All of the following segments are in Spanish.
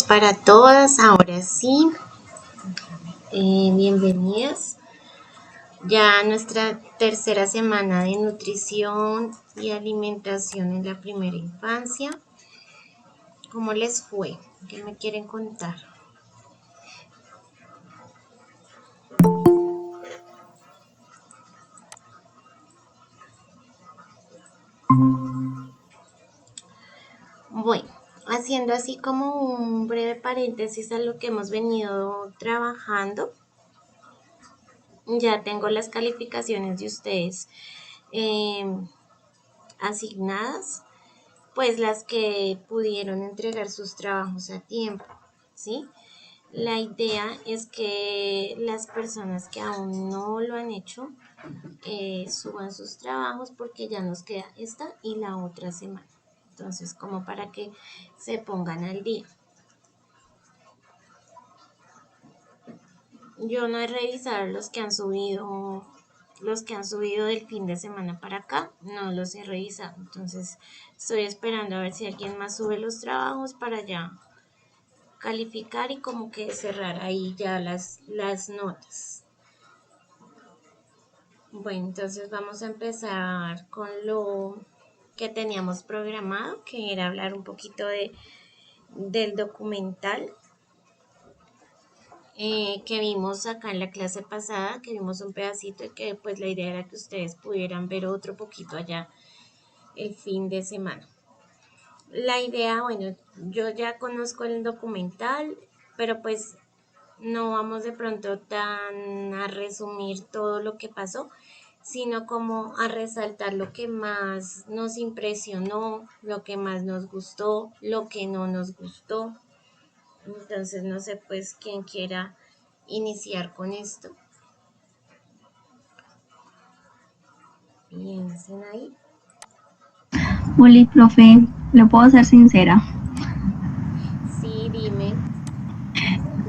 para todas, ahora sí, bienvenidas ya a nuestra tercera semana de nutrición y alimentación en la primera infancia. ¿Cómo les fue? ¿Qué me quieren contar? Bueno, haciendo así como un breve paréntesis a lo que hemos venido trabajando, ya tengo las calificaciones de ustedes eh, asignadas, pues las que pudieron entregar sus trabajos a tiempo, ¿sí? La idea es que las personas que aún no lo han hecho suban sus trabajos porque ya nos queda esta y la otra semana. Entonces, como para que se pongan al día. Yo no he revisado los que han subido del fin de semana para acá, no los he revisado. Entonces, estoy esperando a ver si alguien más sube los trabajos para ya calificar y como que cerrar ahí ya las notas. Bueno, entonces vamos a empezar con lo que teníamos programado, que era hablar un poquito del documental que vimos acá en la clase pasada, que vimos un pedacito y que pues la idea era que ustedes pudieran ver otro poquito allá el fin de semana. La idea, bueno, yo ya conozco el documental, pero pues no vamos de pronto tan a resumir todo lo que pasó, sino como a resaltar lo que más nos impresionó, lo que más nos gustó, lo que no nos gustó. Entonces, no sé, pues, quién quiera iniciar con esto. Piensen ahí. Juli, profe, ¿le puedo ser sincera? Sí, dime.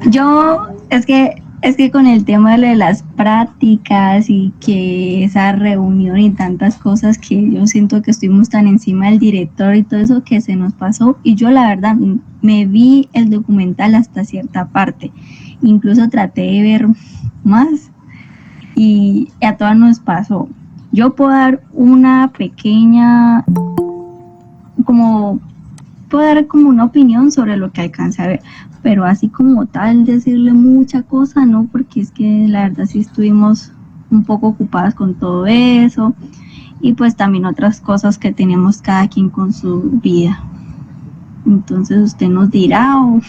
Yo, es que con el tema de las prácticas y que esa reunión y tantas cosas que yo siento que estuvimos tan encima del director y todo eso que se nos pasó, y yo la verdad me vi el documental hasta cierta parte, incluso traté de ver más y a todas nos pasó. Yo puedo dar una pequeña, como puedo dar como una opinión sobre lo que alcance a ver, pero así como tal decirle mucha cosa, no, porque es que la verdad sí estuvimos un poco ocupadas con todo eso y pues también otras cosas que tenemos cada quien con su vida. Entonces usted nos dirá o...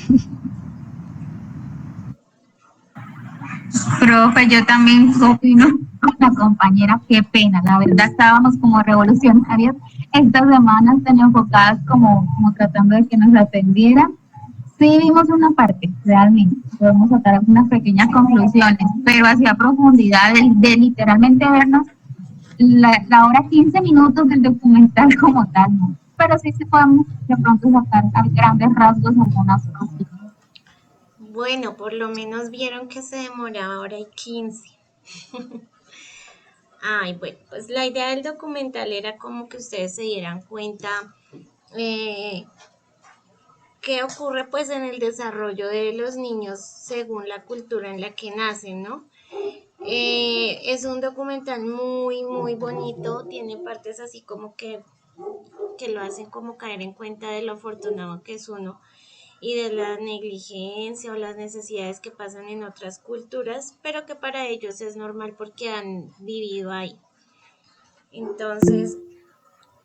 Profe, yo también opino con la compañera, qué pena, la verdad estábamos como revolucionarias estas semanas tan enfocadas como tratando de que nos atendieran. Sí vimos una parte, realmente, podemos sacar algunas pequeñas conclusiones, pero hacia profundidad de literalmente vernos la hora 15 minutos del documental como tal, ¿no? Pero sí podemos de pronto sacar a grandes rasgos algunas cosas. Bueno, por lo menos vieron que se demoraba hora y 15. Ay, bueno, pues la idea del documental era como que ustedes se dieran cuenta eh, qué ocurre pues en el desarrollo de los niños según la cultura en la que nacen, ¿no? Es un documental muy, muy bonito, tiene partes así como que lo hacen como caer en cuenta de lo afortunado que es uno y de la negligencia o las necesidades que pasan en otras culturas, pero que para ellos es normal porque han vivido ahí. Entonces,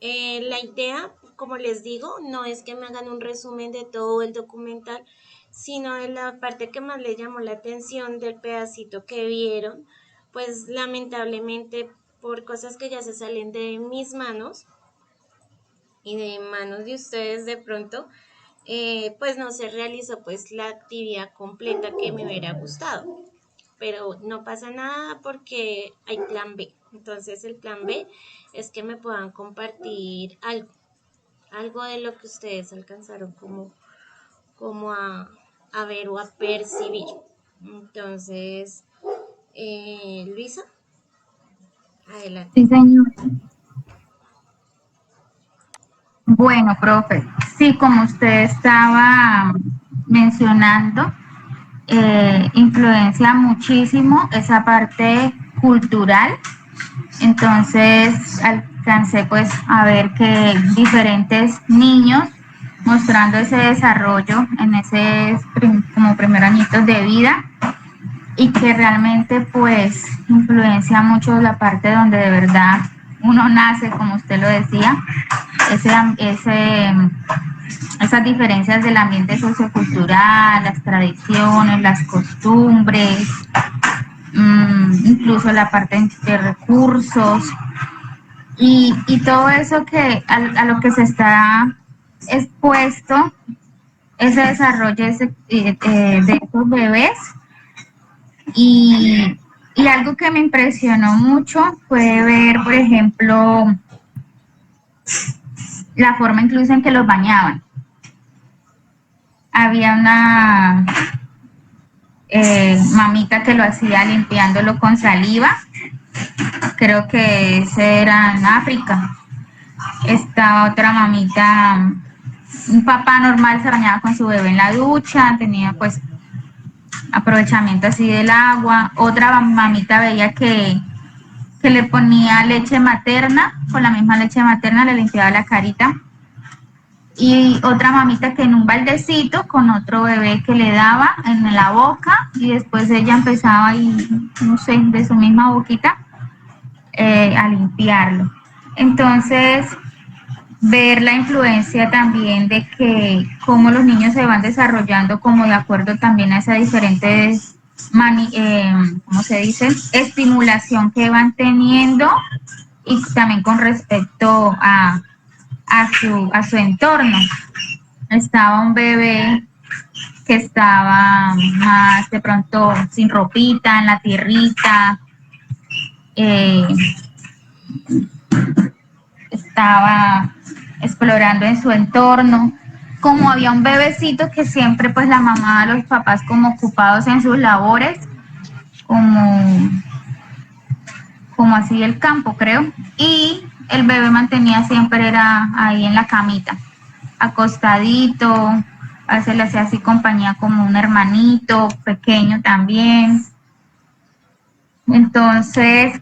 la idea, como les digo, no es que me hagan un resumen de todo el documental, sino de la parte que más les llamó la atención del pedacito que vieron, pues lamentablemente por cosas que ya se salen de mis manos y de manos de ustedes de pronto, pues no se realizó pues la actividad completa que me hubiera gustado. Pero no pasa nada porque hay plan B. Entonces el plan B es que me puedan compartir algo de lo que ustedes alcanzaron como a ver o a percibir. Entonces, Luisa, adelante. Sí, señor. Bueno, profe, sí, como usted estaba mencionando, influencia muchísimo esa parte cultural. Entonces alcancé pues a ver que diferentes niños mostrando ese desarrollo en ese como primer añitos de vida, y que realmente pues influencia mucho la parte donde de verdad uno nace, como usted lo decía, esas diferencias del ambiente sociocultural, las tradiciones, las costumbres, incluso la parte de recursos y todo eso que a lo que se está expuesto, ese desarrollo de esos bebés. Y algo que me impresionó mucho fue ver, por ejemplo, la forma incluso en que los bañaban. Había una mamita que lo hacía limpiándolo con saliva. Creo que ese era en África. Estaba otra mamita, un papá normal se bañaba con su bebé en la ducha, tenía pues aprovechamiento así del agua. Otra mamita veía que le ponía leche materna, con la misma leche materna le limpiaba la carita. Y otra mamita que en un baldecito con otro bebé que le daba en la boca, y después ella empezaba y no sé, de su misma boquita a limpiarlo. Entonces, ver la influencia también de que cómo los niños se van desarrollando como de acuerdo también a esas diferentes, ¿cómo se dice? Estimulación que van teniendo, y también con respecto a su entorno. Estaba un bebé que estaba más de pronto sin ropita, en la tierrita, estaba explorando en su entorno. Como había un bebecito que siempre pues la mamá, los papás como ocupados en sus labores, como así el campo creo, y el bebé mantenía siempre era ahí en la camita, acostadito, a veces le hacía así compañía como un hermanito pequeño también. Entonces,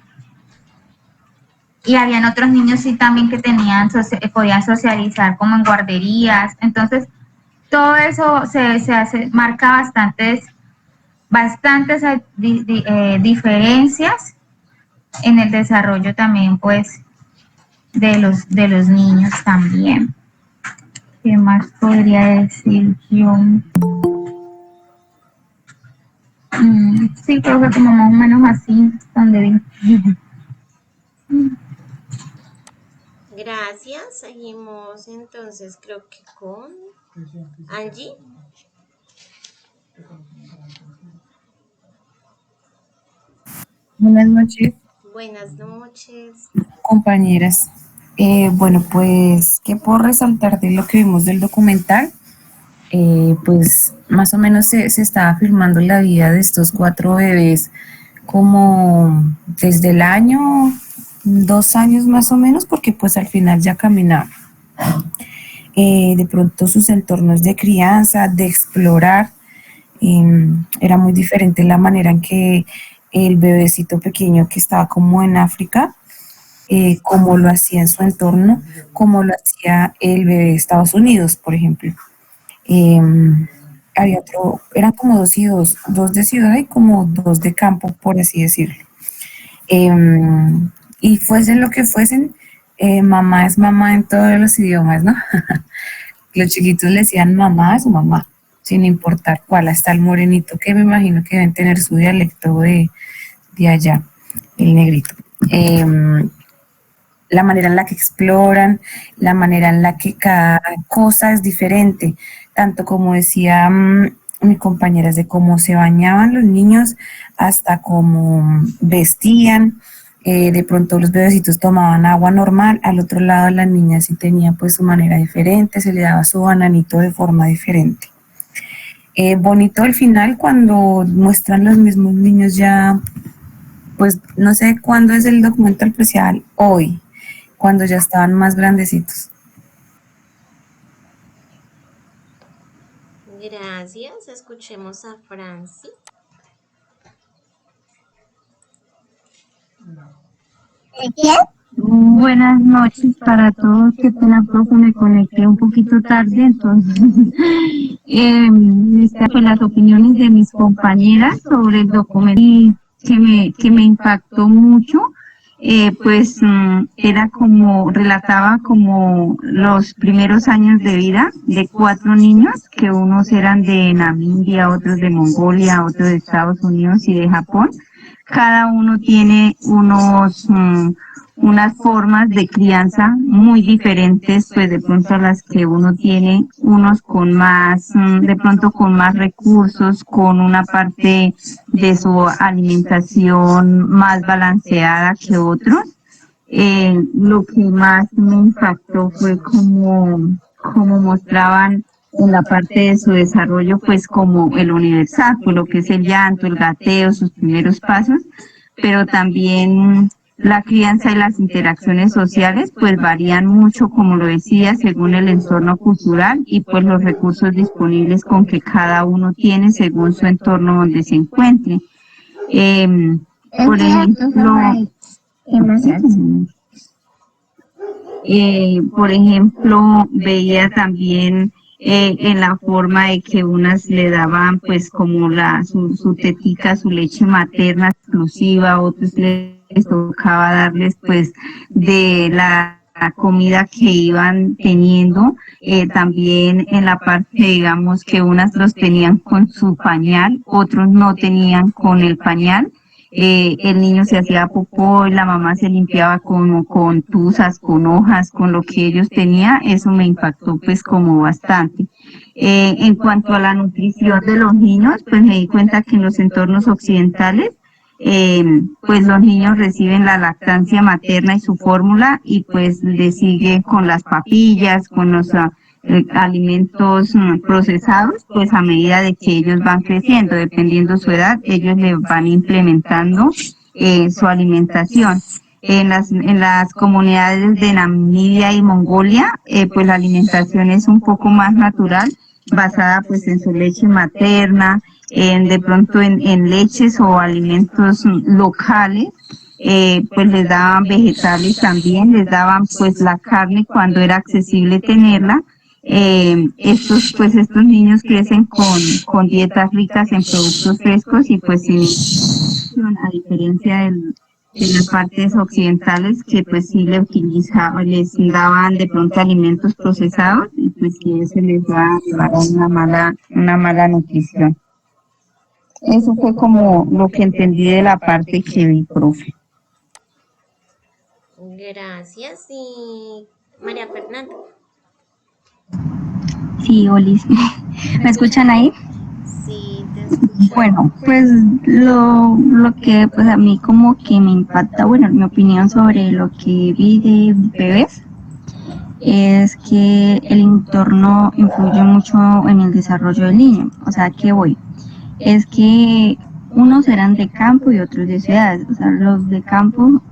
y habían otros niños sí también que podían socializar como en guarderías. Entonces, todo eso marca bastantes diferencias en el desarrollo también, pues, de los niños también. ¿Qué más podría decir yo? Sí, creo que como más o menos así, donde vi. Gracias. Seguimos entonces, creo que con Angie. Buenas noches, Buenas noches. compañeras. Bueno, pues, ¿qué puedo resaltar de lo que vimos del documental? Pues, más o menos se estaba filmando la vida de estos 4 bebés como desde el año, 2 años más o menos, porque pues al final ya caminaban. De pronto sus entornos de crianza, de explorar, era muy diferente la manera en que el bebecito pequeño que estaba como en África, como lo hacía en su entorno, como lo hacía el bebé de Estados Unidos, por ejemplo. Eh, Había otro, eran como dos de ciudad y como dos de campo, por así decirlo. Eh, y fuesen lo que fuesen, mamá es mamá en todos los idiomas, ¿no? Los chiquitos le decían mamá a su mamá, sin importar cuál, hasta el morenito, que me imagino que deben tener su dialecto de allá, el negrito. La manera en la que exploran, la manera en la que cada cosa es diferente, tanto como decía mi compañera, de cómo se bañaban los niños hasta cómo vestían. De pronto los bebecitos tomaban agua normal, al otro lado la niña sí tenía pues su manera diferente, se le daba su bananito de forma diferente. Bonito al final cuando muestran los mismos niños ya, pues no sé cuándo es el documental especial, hoy, cuando ya estaban más grandecitos. Gracias. Escuchemos a Franci. Buenas noches para todos. Qué pena, profe, me conecté un poquito tarde, entonces pues las opiniones de mis compañeras sobre el documento y que me impactó mucho. Era como, relataba como los primeros años de vida de 4 niños, que unos eran de Namibia, otros de Mongolia, otros de Estados Unidos y de Japón. Cada uno tiene unas formas de crianza muy diferentes, pues de pronto a las que uno tiene, unos con más, de pronto con más recursos, con una parte de su alimentación más balanceada que otros. Lo que más me impactó fue como mostraban en la parte de su desarrollo, pues como el universal, pues lo que es el llanto, el gateo, sus primeros pasos, pero también la crianza y las interacciones sociales pues varían mucho, como lo decía, según el entorno cultural y pues los recursos disponibles con que cada uno tiene según su entorno donde se encuentre. Por ejemplo, veía también en la forma de que unas le daban pues como su tetica, su leche materna exclusiva, otros les tocaba darles pues de la comida que iban teniendo, también en la parte, digamos, que unas los tenían con su pañal, otros no tenían con el pañal. El niño se hacía popó y la mamá se limpiaba con tuzas, con hojas, con lo que ellos tenían. Eso me impactó pues como bastante. En cuanto a la nutrición de los niños, pues me di cuenta que en los entornos occidentales, pues los niños reciben la lactancia materna y su fórmula y pues le siguen con las papillas, con los alimentos procesados, pues a medida de que ellos van creciendo, dependiendo su edad, ellos le van implementando su alimentación. En las comunidades de Namibia y Mongolia, pues la alimentación es un poco más natural, basada pues en su leche materna, de pronto en leches o alimentos locales. Pues les daban vegetales también, les daban pues la carne cuando era accesible tenerla. Estos niños crecen con dietas ricas en productos frescos y pues sin, a diferencia de las partes occidentales que pues sí les daban de pronto alimentos procesados y pues que eso les va a llevar a una mala nutrición. Eso fue como lo que entendí de la parte que vi, profe. Gracias. Y María Fernanda. Sí, Olis. ¿Me escuchan ahí? Sí, te escucho. Bueno, pues lo que pues a mí como que me impacta, bueno, mi opinión sobre lo que vi de bebés es que el entorno influye mucho en el desarrollo del niño. O sea, ¿qué voy? Es que unos eran de campo y otros de ciudades. O sea, los de campo,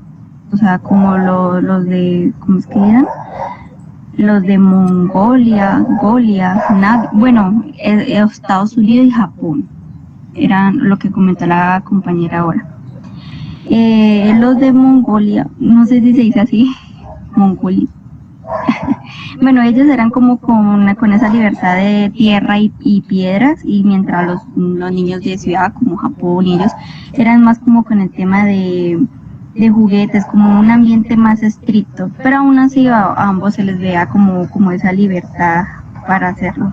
o sea, como los de, ¿cómo es que eran? Los de Mongolia, bueno, Estados Unidos y Japón, eran lo que comentó la compañera ahora. Los de Mongolia, no sé si se dice así, Mongolia. Bueno, ellos eran como con esa libertad de tierra y piedras, y mientras los niños de ciudad como Japón y ellos eran más como con el tema de juguetes, como un ambiente más estricto, pero aún así a ambos se les vea como esa libertad para hacerlo.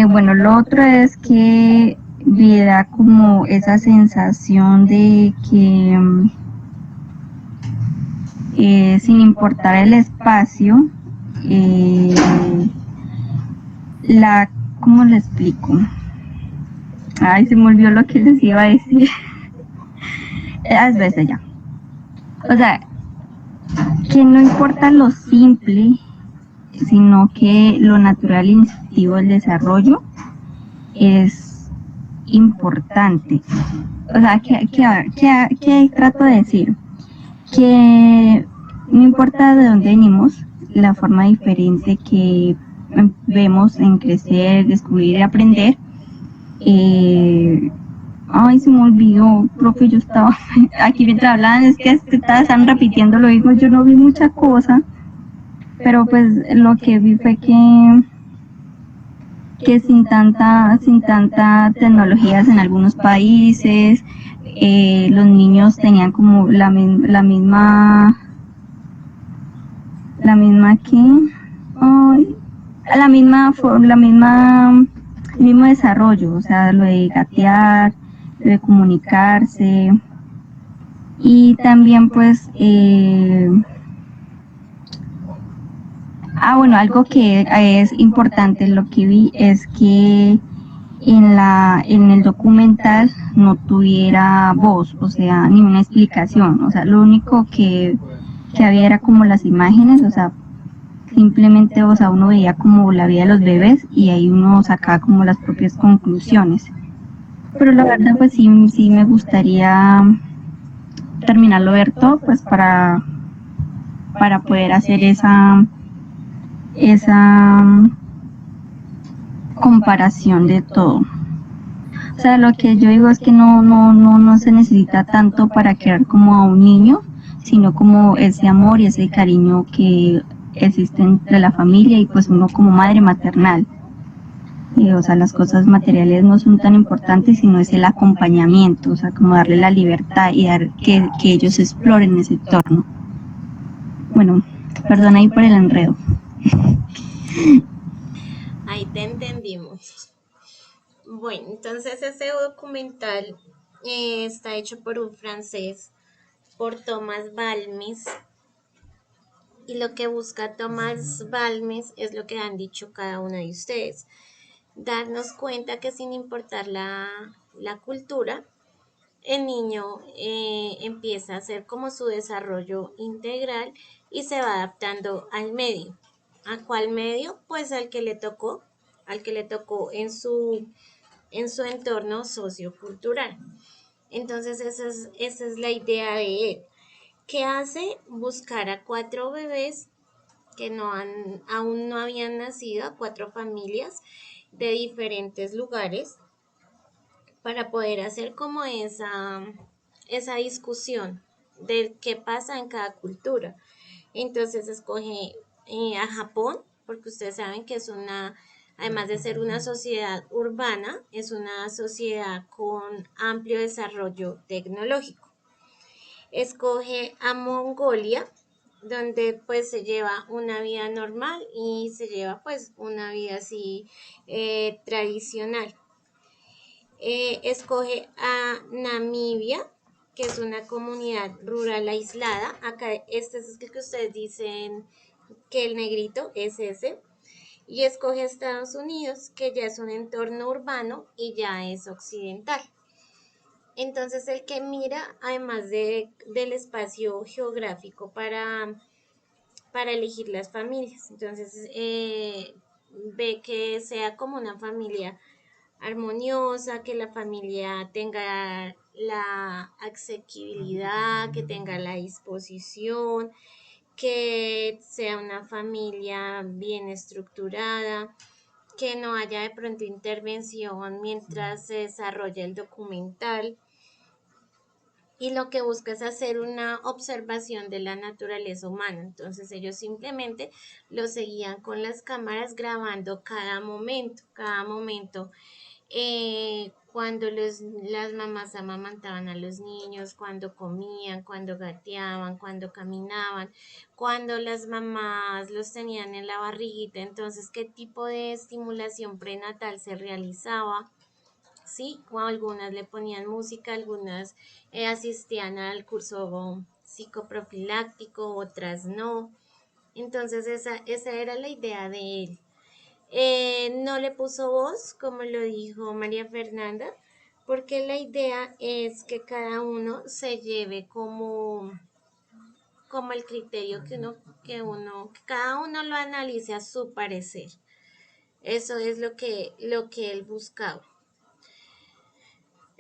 Bueno, lo otro es que me da como esa sensación de que sin importar el espacio, ¿cómo le explico? Ay, se me olvidó lo que les iba a decir. Es veces ya. O sea, que no importa lo simple, sino que lo natural e instintivo del desarrollo es importante. O sea, ¿qué trato de decir? Que no importa de dónde venimos, la forma diferente que vemos en crecer, descubrir y aprender. Ay, se me olvidó, profe, yo estaba aquí mientras hablaban, es que están repitiendo lo mismo, yo no vi mucha cosa, pero pues lo que vi fue que sin tanta tecnologías en algunos países, los niños tenían como la misma que, ay, el mismo desarrollo, o sea, lo de gatear, lo de comunicarse, y también pues, bueno, algo que es importante, lo que vi es que en el documental no tuviera voz, o sea, ni una explicación, o sea, lo único que había era como las imágenes, o sea, simplemente, o sea, uno veía como la vida de los bebés y ahí uno sacaba como las propias conclusiones. Pero la verdad, pues sí me gustaría terminarlo de ver todo, pues para poder hacer esa comparación de todo. O sea, lo que yo digo es que no se necesita tanto para crear como a un niño, sino como ese amor y ese cariño que existe entre la familia y pues uno como madre maternal. O sea, las cosas materiales no son tan importantes, sino es el acompañamiento, o sea, como darle la libertad y dar que ellos exploren ese entorno. Bueno, perdón ahí por el enredo. Ahí te entendimos. Bueno, entonces ese documental está hecho por un francés, por Thomas Balmes, y lo que busca Thomas Balmes es lo que han dicho cada uno de ustedes, darnos cuenta que sin importar la cultura, el niño empieza a hacer como su desarrollo integral y se va adaptando al medio. ¿A cuál medio? Pues al que le tocó en su entorno sociocultural. Entonces esa es la idea de él. ¿Qué hace? Buscar a 4 bebés que aún no habían nacido, a 4 familias de diferentes lugares, para poder hacer como esa discusión de qué pasa en cada cultura. Entonces escoge a Japón, porque ustedes saben que además de ser una sociedad urbana, es una sociedad con amplio desarrollo tecnológico. Escoge a Mongolia, donde pues se lleva una vida normal y se lleva pues una vida así tradicional. Escoge a Namibia, que es una comunidad rural aislada. Acá este es el que ustedes dicen que el negrito es ese. Y escoge a Estados Unidos, que ya es un entorno urbano y ya es occidental. Entonces el que mira, además del espacio geográfico para elegir las familias, entonces ve que sea como una familia armoniosa, que la familia tenga la asequibilidad, que tenga la disposición, que sea una familia bien estructurada, que no haya de pronto intervención mientras se desarrolla el documental. Y lo que busca es hacer una observación de la naturaleza humana. Entonces ellos simplemente lo seguían con las cámaras grabando cada momento cuando las mamás amamantaban a los niños, cuando comían, cuando gateaban, cuando caminaban, cuando las mamás los tenían en la barriguita, entonces qué tipo de estimulación prenatal se realizaba. Sí, o algunas le ponían música, algunas asistían al curso psicoprofiláctico, otras no. Entonces esa era la idea de él. No le puso voz, como lo dijo María Fernanda, porque la idea es que cada uno se lleve como el criterio que cada uno lo analice a su parecer. Eso es lo que él buscaba.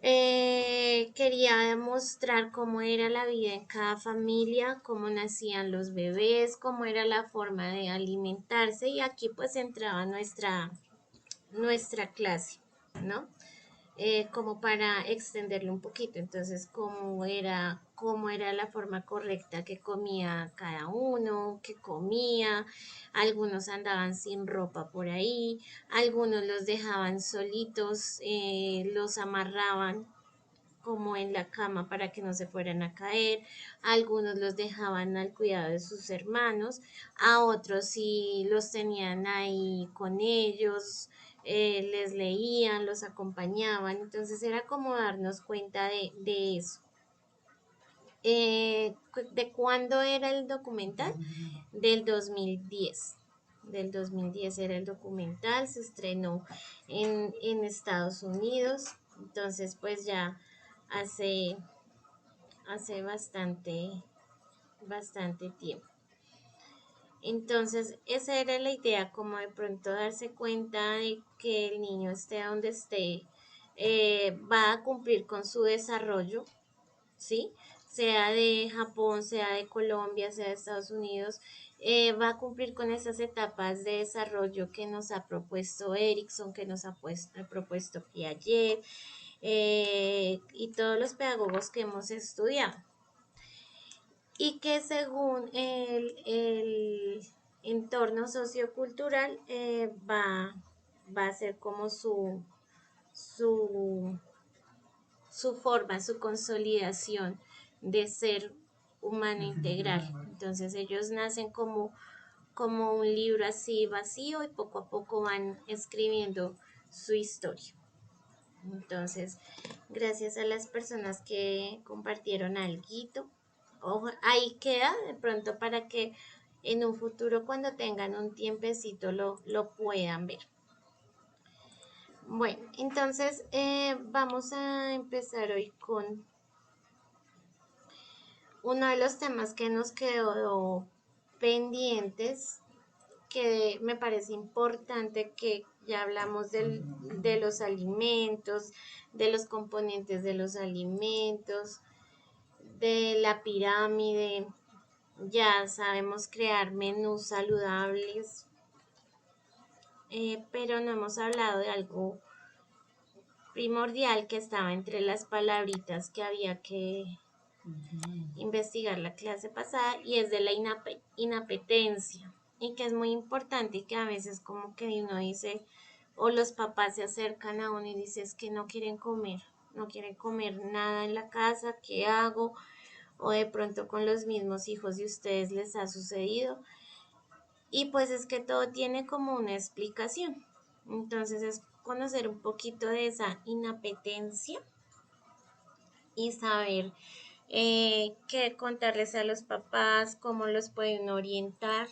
Quería demostrar cómo era la vida en cada familia, cómo nacían los bebés, cómo era la forma de alimentarse y aquí pues entraba nuestra clase, ¿no? Como para extenderlo un poquito. Entonces, cómo era la forma correcta que comía cada uno, que comía. Algunos andaban sin ropa por ahí, algunos los dejaban solitos, los amarraban como en la cama para que no se fueran a caer, algunos los dejaban al cuidado de sus hermanos, a otros sí los tenían ahí con ellos, les leían, los acompañaban, entonces era como darnos cuenta de eso. ¿De cuándo era el documental? Del 2010. Del 2010 era el documental, se estrenó en Estados Unidos, entonces pues ya hace, hace bastante tiempo. Entonces, esa era la idea, como de pronto darse cuenta de que el niño esté donde esté, va a cumplir con su desarrollo, ¿sí? Sea de Japón, sea de Colombia, sea de Estados Unidos, va a cumplir con esas etapas de desarrollo que nos ha propuesto Erickson, que nos ha propuesto Piaget, y todos los pedagogos que hemos estudiado. Y que según el entorno sociocultural va a ser como su, su forma, su consolidación de ser humano integral. Entonces ellos nacen como un libro así vacío y poco a poco van escribiendo su historia. Entonces, gracias a las personas que compartieron alguito. Ahí queda de pronto para que en un futuro cuando tengan un tiempecito lo puedan ver. Bueno, entonces vamos a empezar hoy con uno de los temas que nos quedó pendientes, que me parece importante, que ya hablamos de los alimentos, de los componentes de los alimentos, de la pirámide, ya sabemos crear menús saludables, pero no hemos hablado de algo primordial que estaba entre las palabritas que había que investigar la clase pasada, y es de la inapetencia, y que es muy importante, y que a veces como que uno dice, o los papás se acercan a uno y dicen es que no quieren comer nada en la casa, ¿qué hago? O de pronto con los mismos hijos de ustedes les ha sucedido, y pues es que todo tiene como una explicación. Entonces es conocer un poquito de esa inapetencia y saber qué contarles a los papás, cómo los pueden orientar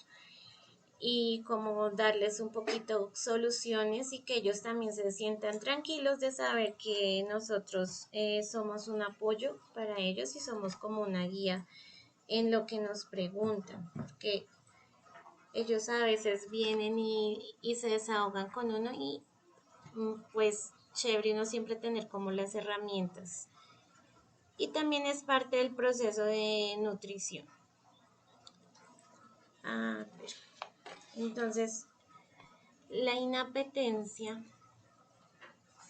y cómo darles un poquito soluciones, y que ellos también se sientan tranquilos de saber que nosotros somos un apoyo para ellos y somos como una guía en lo que nos preguntan, porque ellos a veces vienen y se desahogan con uno, y pues chévere no siempre tener como las herramientas, y también es parte del proceso de nutrición. A ver, entonces la inapetencia,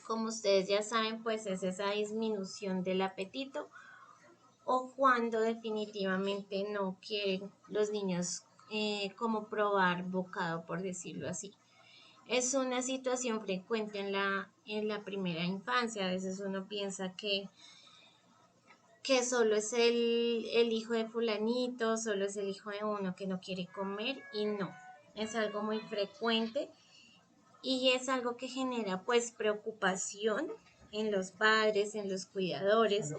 como ustedes ya saben, pues es esa disminución del apetito, o cuando definitivamente no quieren los niños como probar bocado, por decirlo así. Es una situación frecuente en la primera infancia. A veces uno piensa que solo es el hijo de fulanito, solo es el hijo de uno que no quiere comer, y no, es algo muy frecuente y es algo que genera pues preocupación en los padres, en los cuidadores,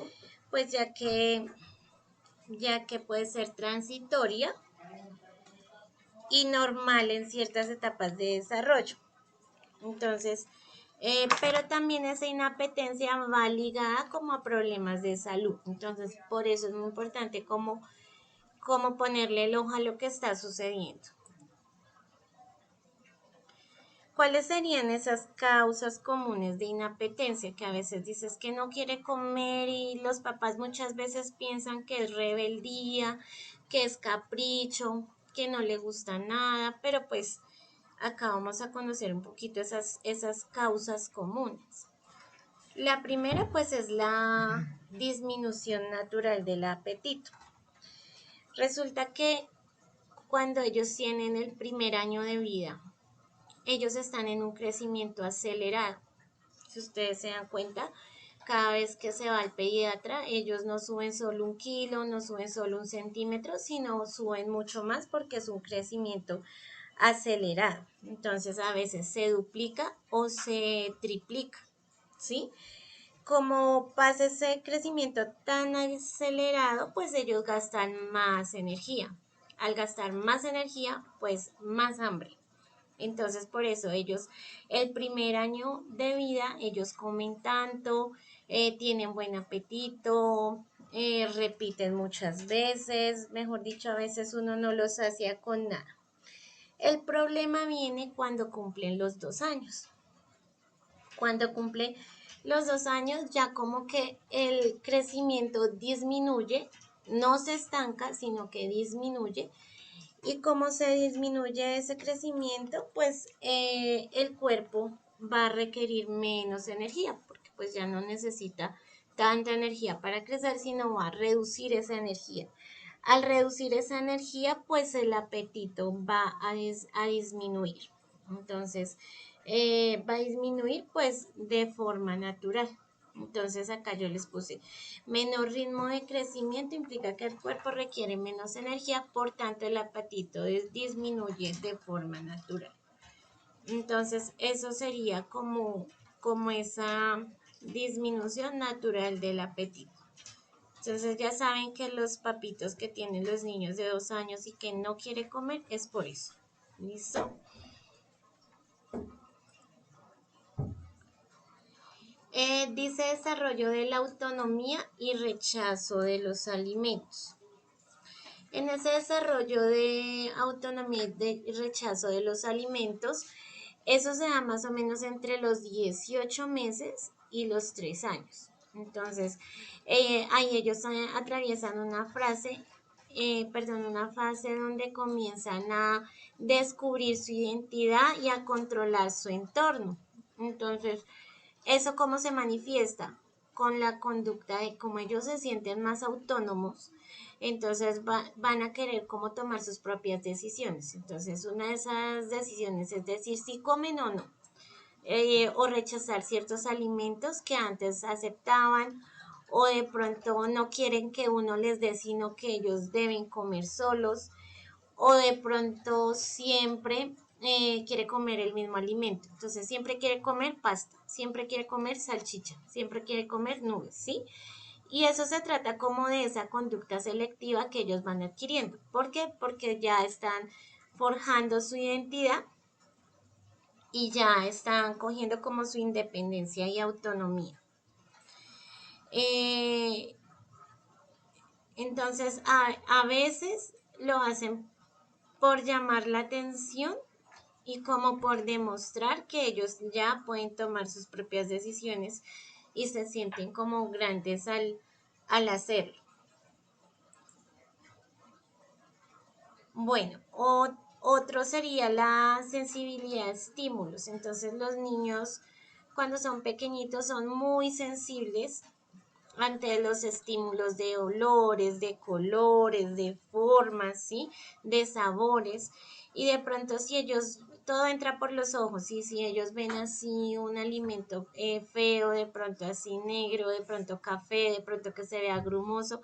pues ya que puede ser transitoria y normal en ciertas etapas de desarrollo. Entonces, pero también esa inapetencia va ligada como a problemas de salud. Entonces, por eso es muy importante como ponerle el ojo a lo que está sucediendo. ¿Cuáles serían esas causas comunes de inapetencia? Que a veces dices que no quiere comer y los papás muchas veces piensan que es rebeldía, que es capricho, que no le gusta nada, pero pues acá vamos a conocer un poquito esas causas comunes. La primera pues es la disminución natural del apetito. Resulta que cuando ellos tienen el primer año de vida, ellos están en un crecimiento acelerado. Si ustedes se dan cuenta, cada vez que se va al pediatra, ellos no suben solo 1 kilo, no suben solo 1 centímetro, sino suben mucho más porque es un crecimiento acelerado. Entonces a veces se duplica o se triplica, ¿sí? Como pasa ese crecimiento tan acelerado, pues ellos gastan más energía. Al gastar más energía, pues más hambre. Entonces, por eso ellos, el primer año de vida, ellos comen tanto, tienen buen apetito, repiten muchas veces, mejor dicho, a veces uno no los sacia con nada. El problema viene cuando cumplen los 2 años. Cuando cumple los 2 años, ya como que el crecimiento disminuye, no se estanca, sino que disminuye. Y como se disminuye ese crecimiento, pues el cuerpo va a requerir menos energía, porque pues ya no necesita tanta energía para crecer, sino va a reducir esa energía. Al reducir esa energía, pues el apetito va a disminuir. Entonces, va a disminuir pues de forma natural. Entonces acá yo les puse menor ritmo de crecimiento implica que el cuerpo requiere menos energía, por tanto el apetito disminuye de forma natural. Entonces eso sería como esa disminución natural del apetito. Entonces ya saben que los papitos que tienen los niños de 2 años y que no quiere comer es por eso. ¿Listo? Dice desarrollo de la autonomía y rechazo de los alimentos. En ese desarrollo de autonomía y de rechazo de los alimentos, eso se da más o menos entre los 18 meses y los 3 años. Entonces, ahí ellos atraviesan una fase donde comienzan a descubrir su identidad y a controlar su entorno. Entonces, ¿eso cómo se manifiesta? Con la conducta de cómo ellos se sienten más autónomos, entonces van a querer como tomar sus propias decisiones. Entonces, una de esas decisiones es decir si comen o no, o rechazar ciertos alimentos que antes aceptaban, o de pronto no quieren que uno les dé, sino que ellos deben comer solos, o de pronto siempre quiere comer el mismo alimento. Entonces siempre quiere comer pasta, siempre quiere comer salchicha, siempre quiere comer nubes, ¿sí? Y eso se trata como de esa conducta selectiva que ellos van adquiriendo. ¿Por qué? Porque ya están forjando su identidad y ya están cogiendo como su independencia y autonomía. Eh, entonces, a veces lo hacen por llamar la atención y como por demostrar que ellos ya pueden tomar sus propias decisiones y se sienten como grandes al hacerlo. Bueno, otro sería la sensibilidad a estímulos. Entonces los niños cuando son pequeñitos son muy sensibles ante los estímulos de olores, de colores, de formas, ¿sí? De sabores. Y de pronto si ellos, todo entra por los ojos, y si ellos ven así un alimento feo, de pronto así negro, de pronto café, de pronto que se vea grumoso,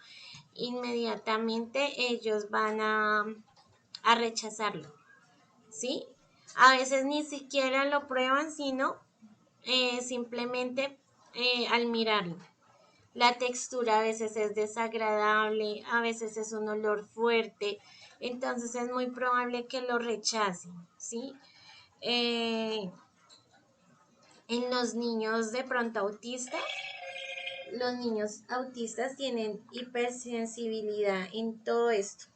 inmediatamente ellos van a rechazarlo, ¿sí? A veces ni siquiera lo prueban, sino simplemente al mirarlo. La textura a veces es desagradable, a veces es un olor fuerte, entonces es muy probable que lo rechacen, ¿sí? Eh, en los niños de pronto autistas, los niños autistas tienen hipersensibilidad en todo esto.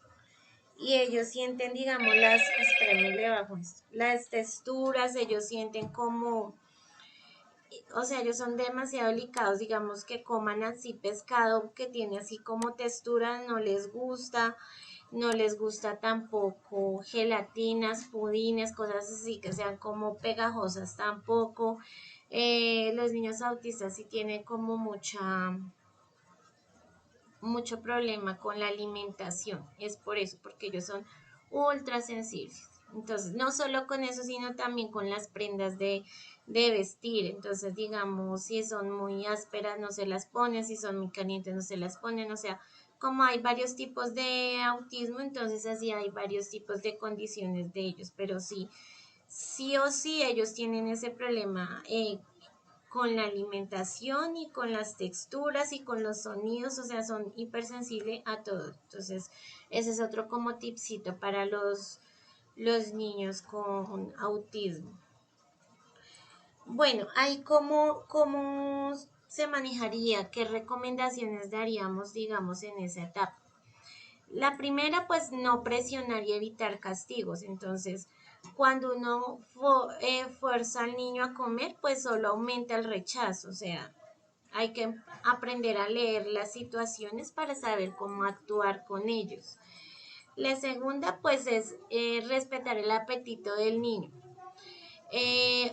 y ellos sienten, digamos, espérenme, le bajo esto, las texturas, ellos sienten como, o sea, ellos son demasiado delicados, digamos, que coman así pescado que tiene así como textura, no les gusta, no les gusta tampoco gelatinas, pudines, cosas así que sean como pegajosas tampoco. Los niños autistas sí tienen como mucho problema con la alimentación. Es por eso, porque ellos son ultra sensibles. Entonces, no solo con eso, sino también con las prendas de vestir. Entonces, digamos, si son muy ásperas, no se las ponen, si son muy calientes, no se las ponen. O sea, como hay varios tipos de autismo, entonces así hay varios tipos de condiciones de ellos. Pero sí, sí o sí, ellos tienen ese problema con la alimentación y con las texturas y con los sonidos, o sea, son hipersensibles a todo. Entonces, ese es otro como tipcito para los niños con autismo. Bueno, ahí cómo se manejaría, qué recomendaciones daríamos, digamos, en esa etapa. La primera, pues no presionar y evitar castigos. Entonces, cuando uno fuerza al niño a comer, pues solo aumenta el rechazo. O sea, hay que aprender a leer las situaciones para saber cómo actuar con ellos. La segunda, pues, es respetar el apetito del niño.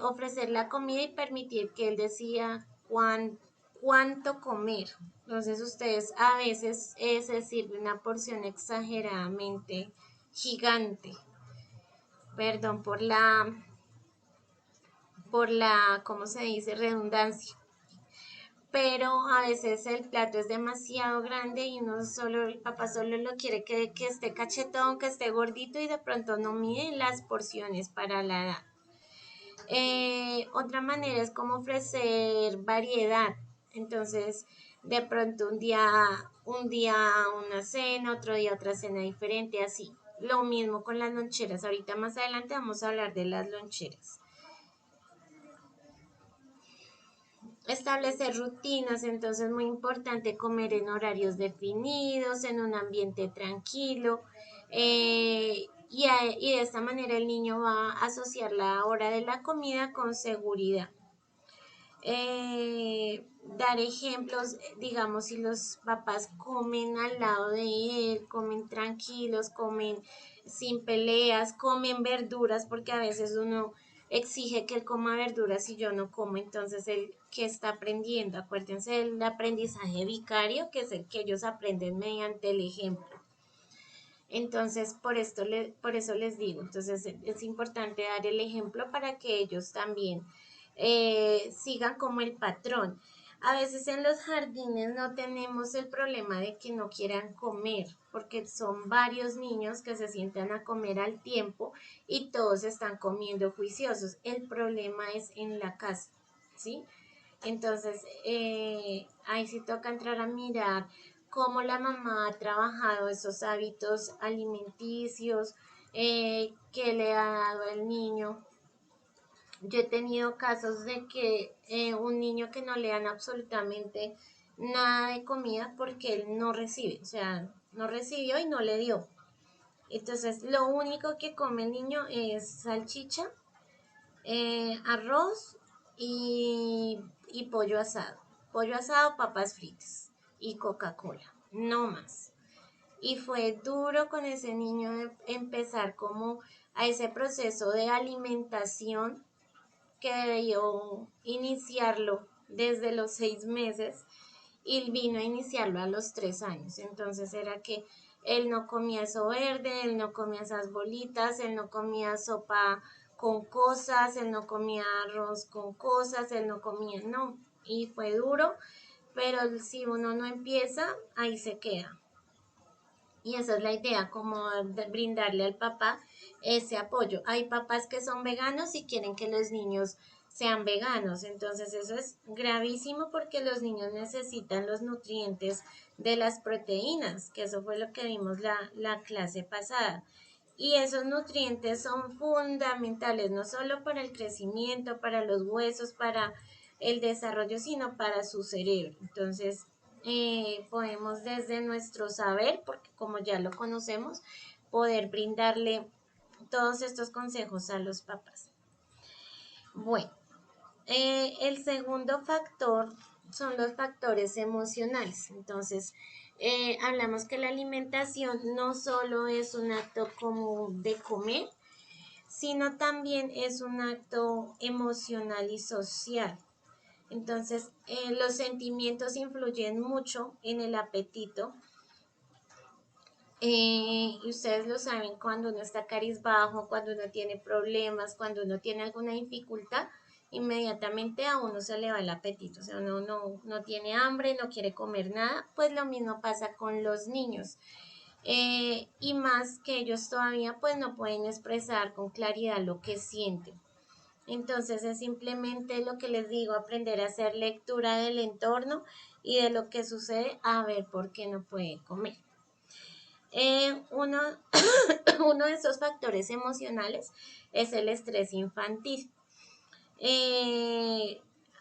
Ofrecer la comida y permitir que él decida cuánto comer. Entonces, ustedes a veces se sirve una porción exageradamente gigante. Perdón por la, ¿cómo se dice? Redundancia, pero a veces el plato es demasiado grande y el papá solo lo quiere que esté cachetón, que esté gordito y de pronto no mide las porciones para la edad. Otra manera es como ofrecer variedad. Entonces, de pronto un día una cena, otro día otra cena diferente, así. Lo mismo con las loncheras. Ahorita más adelante vamos a hablar de las loncheras. Establecer rutinas, entonces muy importante comer en horarios definidos, en un ambiente tranquilo, y de esta manera el niño va a asociar la hora de la comida con seguridad. Dar ejemplos, digamos, si los papás comen al lado de él, comen tranquilos, comen sin peleas, comen verduras, porque a veces uno exige que él coma verduras y yo no como, entonces él que está aprendiendo, acuérdense del aprendizaje vicario, que es el que ellos aprenden mediante el ejemplo. Entonces, por eso les digo, entonces es importante dar el ejemplo para que ellos también sigan como el patrón. A veces en los jardines no tenemos el problema de que no quieran comer, porque son varios niños que se sientan a comer al tiempo y todos están comiendo juiciosos. El problema es en la casa, ¿sí? Entonces, ahí sí toca entrar a mirar cómo la mamá ha trabajado esos hábitos alimenticios, que le ha dado el niño. Yo he tenido casos de que un niño que no le dan absolutamente nada de comida porque él no recibe, o sea, no recibió y no le dio. Entonces, lo único que come el niño es salchicha, arroz y pollo asado, papas fritas y Coca-Cola, no más. Y fue duro con ese niño empezar como a ese proceso de alimentación que debió iniciarlo desde los 6 meses y vino a iniciarlo a los 3 años. Entonces era que él no comía eso verde, él no comía esas bolitas, él no comía sopa con cosas, él no comía arroz con cosas, él no comía, no. Y fue duro, pero si uno no empieza, ahí se queda. Y esa es la idea, como brindarle al papá ese apoyo. Hay papás que son veganos y quieren que los niños sean veganos, entonces eso es gravísimo porque los niños necesitan los nutrientes de las proteínas, que eso fue lo que vimos la clase pasada. Y esos nutrientes son fundamentales, no solo para el crecimiento, para los huesos, para el desarrollo, sino para su cerebro. Entonces, podemos desde nuestro saber, porque como ya lo conocemos, poder brindarle todos estos consejos a los papás. Bueno, el segundo factor son los factores emocionales. Entonces, hablamos que la alimentación no solo es un acto como de comer, sino también es un acto emocional y social. Entonces, los sentimientos influyen mucho en el apetito. Y ustedes lo saben, cuando uno está cabizbajo, cuando uno tiene problemas, cuando uno tiene alguna dificultad, inmediatamente a uno se le va el apetito. O sea, uno no tiene hambre, no quiere comer nada. Pues lo mismo pasa con los niños. Y más que ellos todavía pues no pueden expresar con claridad lo que sienten. Entonces es simplemente lo que les digo, aprender a hacer lectura del entorno y de lo que sucede, a ver por qué no puede comer. Uno, uno de esos factores emocionales es el estrés infantil.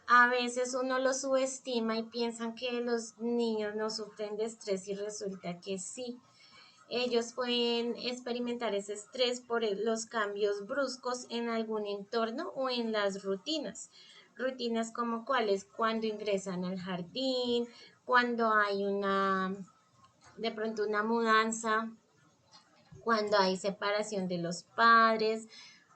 A veces uno lo subestima y piensan que los niños no sufren de estrés y resulta que sí. Ellos pueden experimentar ese estrés por los cambios bruscos en algún entorno o en las rutinas. Rutinas como cuáles, cuando ingresan al jardín, cuando hay de pronto una mudanza, cuando hay separación de los padres,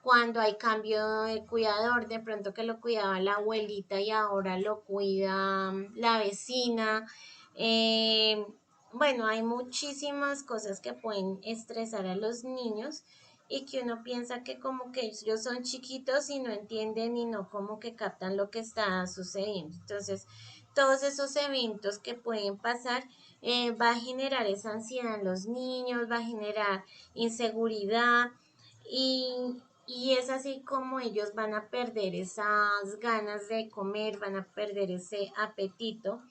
cuando hay cambio de cuidador, de pronto que lo cuidaba la abuelita y ahora lo cuida la vecina. Eh, bueno, hay muchísimas cosas que pueden estresar a los niños y que uno piensa que como que ellos son chiquitos y no entienden y no como que captan lo que está sucediendo. Entonces, todos esos eventos que pueden pasar va a generar esa ansiedad en los niños, va a generar inseguridad y es así como ellos van a perder esas ganas de comer, van a perder ese apetito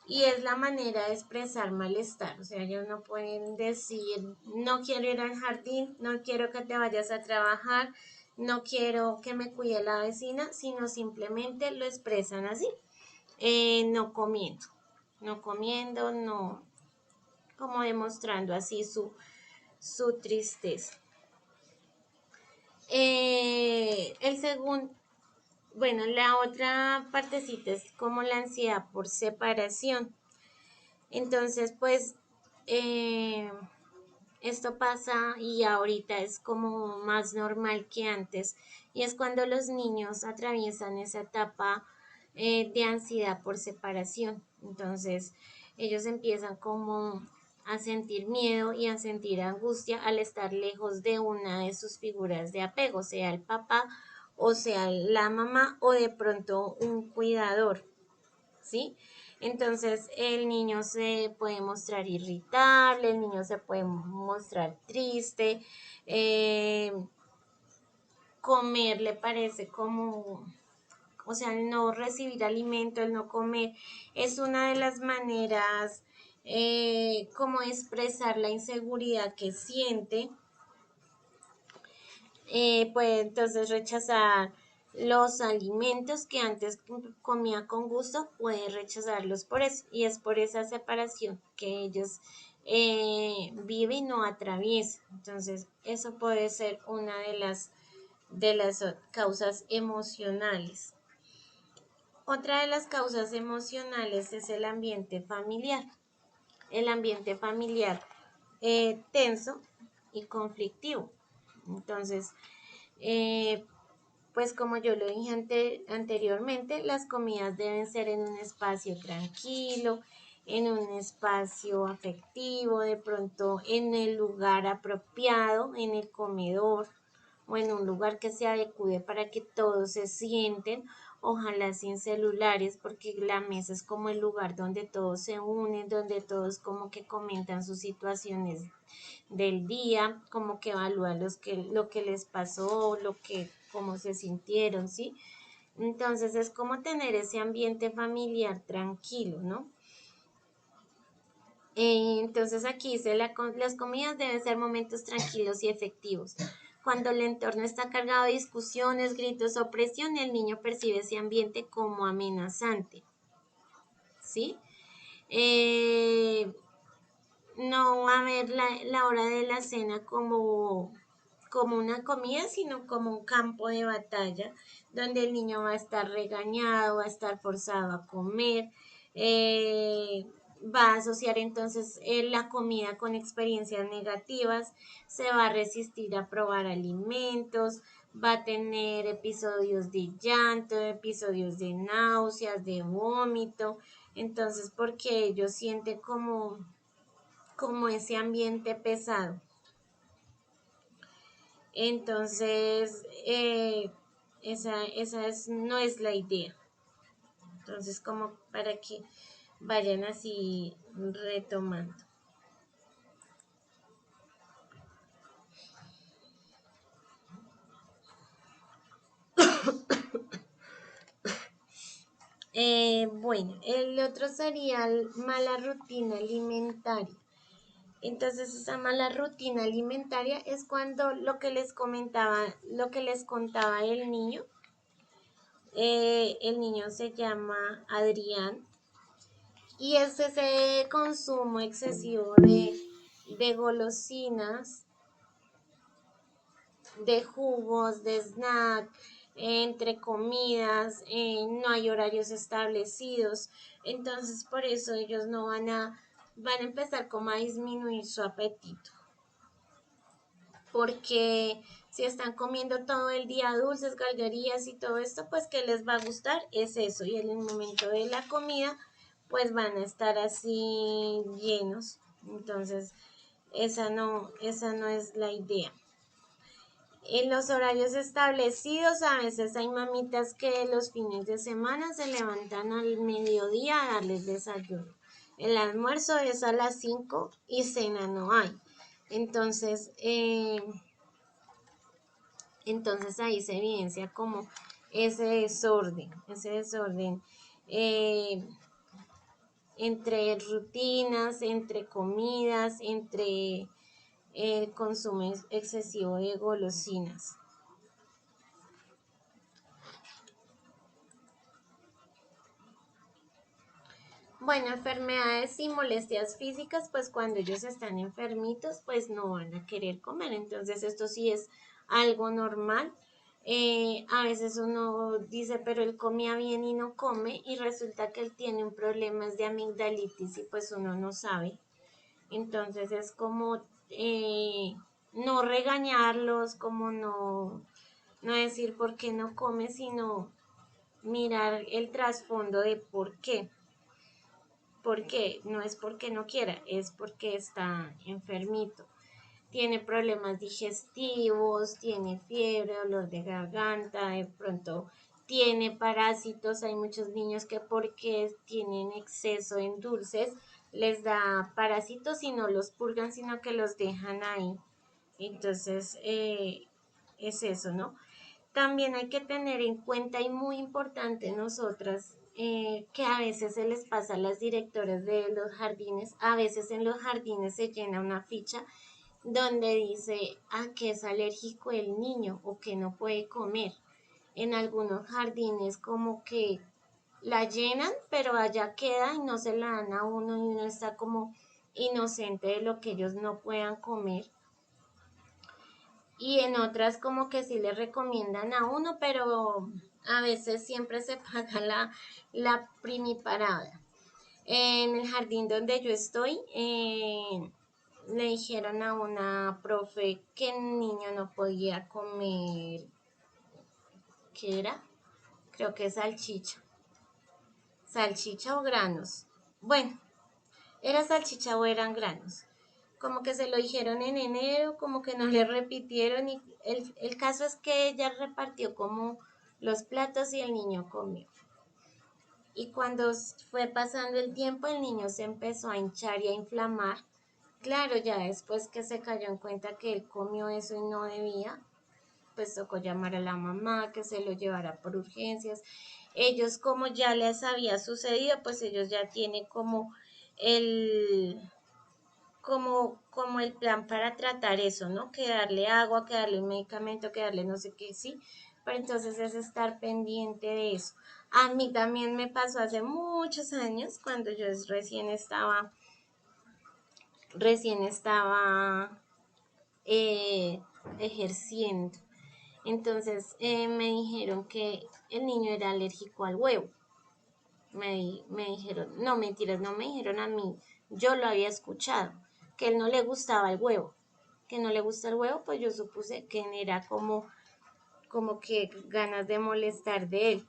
y es la manera de expresar malestar. O sea, ellos no pueden decir, no quiero ir al jardín, no quiero que te vayas a trabajar, no quiero que me cuide la vecina, sino simplemente lo expresan así, no comiendo, no, como demostrando así su tristeza. El segundo, bueno, la otra partecita es como la ansiedad por separación. Entonces, pues, esto pasa y ahorita es como más normal que antes. Y es cuando los niños atraviesan esa etapa de ansiedad por separación. Entonces, ellos empiezan como a sentir miedo y a sentir angustia al estar lejos de una de sus figuras de apego, sea el papá o sea la mamá o de pronto un cuidador, ¿sí? Entonces el niño se puede mostrar irritable, el niño se puede mostrar triste, eh, comer le parece como, o sea, el no recibir alimento, el no comer, es una de las maneras como expresar la inseguridad que siente. Puede entonces rechazar los alimentos que antes comía con gusto, puede rechazarlos por eso. Y es por esa separación que ellos viven o atraviesan. Entonces, eso puede ser una de las causas emocionales. Otra de las causas emocionales es el ambiente familiar. El ambiente familiar tenso y conflictivo. Entonces, pues como yo lo dije anteriormente, las comidas deben ser en un espacio tranquilo, en un espacio afectivo, de pronto en el lugar apropiado, en el comedor o en un lugar que se adecue para que todos se sienten, ojalá sin celulares, porque la mesa es como el lugar donde todos se unen, donde todos como que comentan sus situaciones del día, como que evalúan lo que les pasó, cómo se sintieron, ¿sí? Entonces es como tener ese ambiente familiar tranquilo, ¿no? Entonces aquí dice, las comidas deben ser momentos tranquilos y efectivos. Cuando el entorno está cargado de discusiones, gritos o presión, el niño percibe ese ambiente como amenazante, ¿sí? no va a ver la hora de la cena como una comida, sino como un campo de batalla, donde el niño va a estar regañado, va a estar forzado a comer, va a asociar entonces la comida con experiencias negativas, se va a resistir a probar alimentos, va a tener episodios de llanto, episodios de náuseas, de vómito, entonces porque ellos sienten como ese ambiente pesado. Entonces, no es la idea. Entonces, como para que vayan así retomando. Bueno, el otro sería mala rutina alimentaria. Entonces, esa mala rutina alimentaria es cuando lo que les contaba el niño se llama Adrián, y es ese consumo excesivo de golosinas, de jugos, de snack, entre comidas, no hay horarios establecidos, entonces por eso ellos no van a empezar como a disminuir su apetito, porque si están comiendo todo el día dulces, galguerías y todo esto, pues que les va a gustar es eso, y en el momento de la comida, pues van a estar así llenos, entonces esa no es la idea. En los horarios establecidos, a veces hay mamitas que los fines de semana se levantan al mediodía a darles desayuno. El almuerzo es a las 5 y cena no hay. Entonces, entonces ahí se evidencia como ese desorden eh, entre rutinas, entre comidas, entre el consumo excesivo de golosinas. Bueno, enfermedades y molestias físicas, pues cuando ellos están enfermitos, pues no van a querer comer. Entonces esto sí es algo normal. A veces uno dice, pero él comía bien y no come, y resulta que él tiene un problema de amigdalitis y pues uno no sabe. Entonces es como no regañarlos, como no decir por qué no come, sino mirar el trasfondo de por qué. Porque no es porque no quiera, es porque está enfermito. Tiene problemas digestivos, tiene fiebre, dolor de garganta, de pronto tiene parásitos. Hay muchos niños que porque tienen exceso en dulces les da parásitos y no los purgan, sino que los dejan ahí. Entonces, es eso, ¿no? También hay que tener en cuenta y muy importante nosotras que a veces se les pasa a las directoras de los jardines, a veces en los jardines se llena una ficha donde dice a qué es alérgico el niño o que no puede comer. En algunos jardines como que la llenan, pero allá queda y no se la dan a uno, y uno está como inocente de lo que ellos no puedan comer, y en otras como que sí le recomiendan a uno, pero a veces siempre se paga la primiparada. En el jardín donde yo estoy, le dijeron a una profe que el niño no podía comer, ¿qué era? Creo que salchicha o granos. Bueno, era salchicha o eran granos. Como que se lo dijeron en enero, como que no le repitieron, y el caso es que ella repartió como los platos y el niño comió. Y cuando fue pasando el tiempo, el niño se empezó a hinchar y a inflamar. Claro, ya después que se cayó en cuenta que él comió eso y no debía, pues tocó llamar a la mamá que se lo llevara por urgencias. Ellos, como ya les había sucedido, pues ellos ya tienen el, como el plan para tratar eso, ¿no? Que darle agua, que darle un medicamento, que darle no sé qué, sí. Pero entonces es estar pendiente de eso. A mí también me pasó hace muchos años, cuando yo recién estaba recién estaba eh, ejerciendo. Entonces me dijeron que el niño era alérgico al huevo. Me dijeron, no, mentiras, no me dijeron a mí, yo lo había escuchado, que él no le gustaba el huevo, que no le gusta el huevo, pues yo supuse que era como que ganas de molestar de él.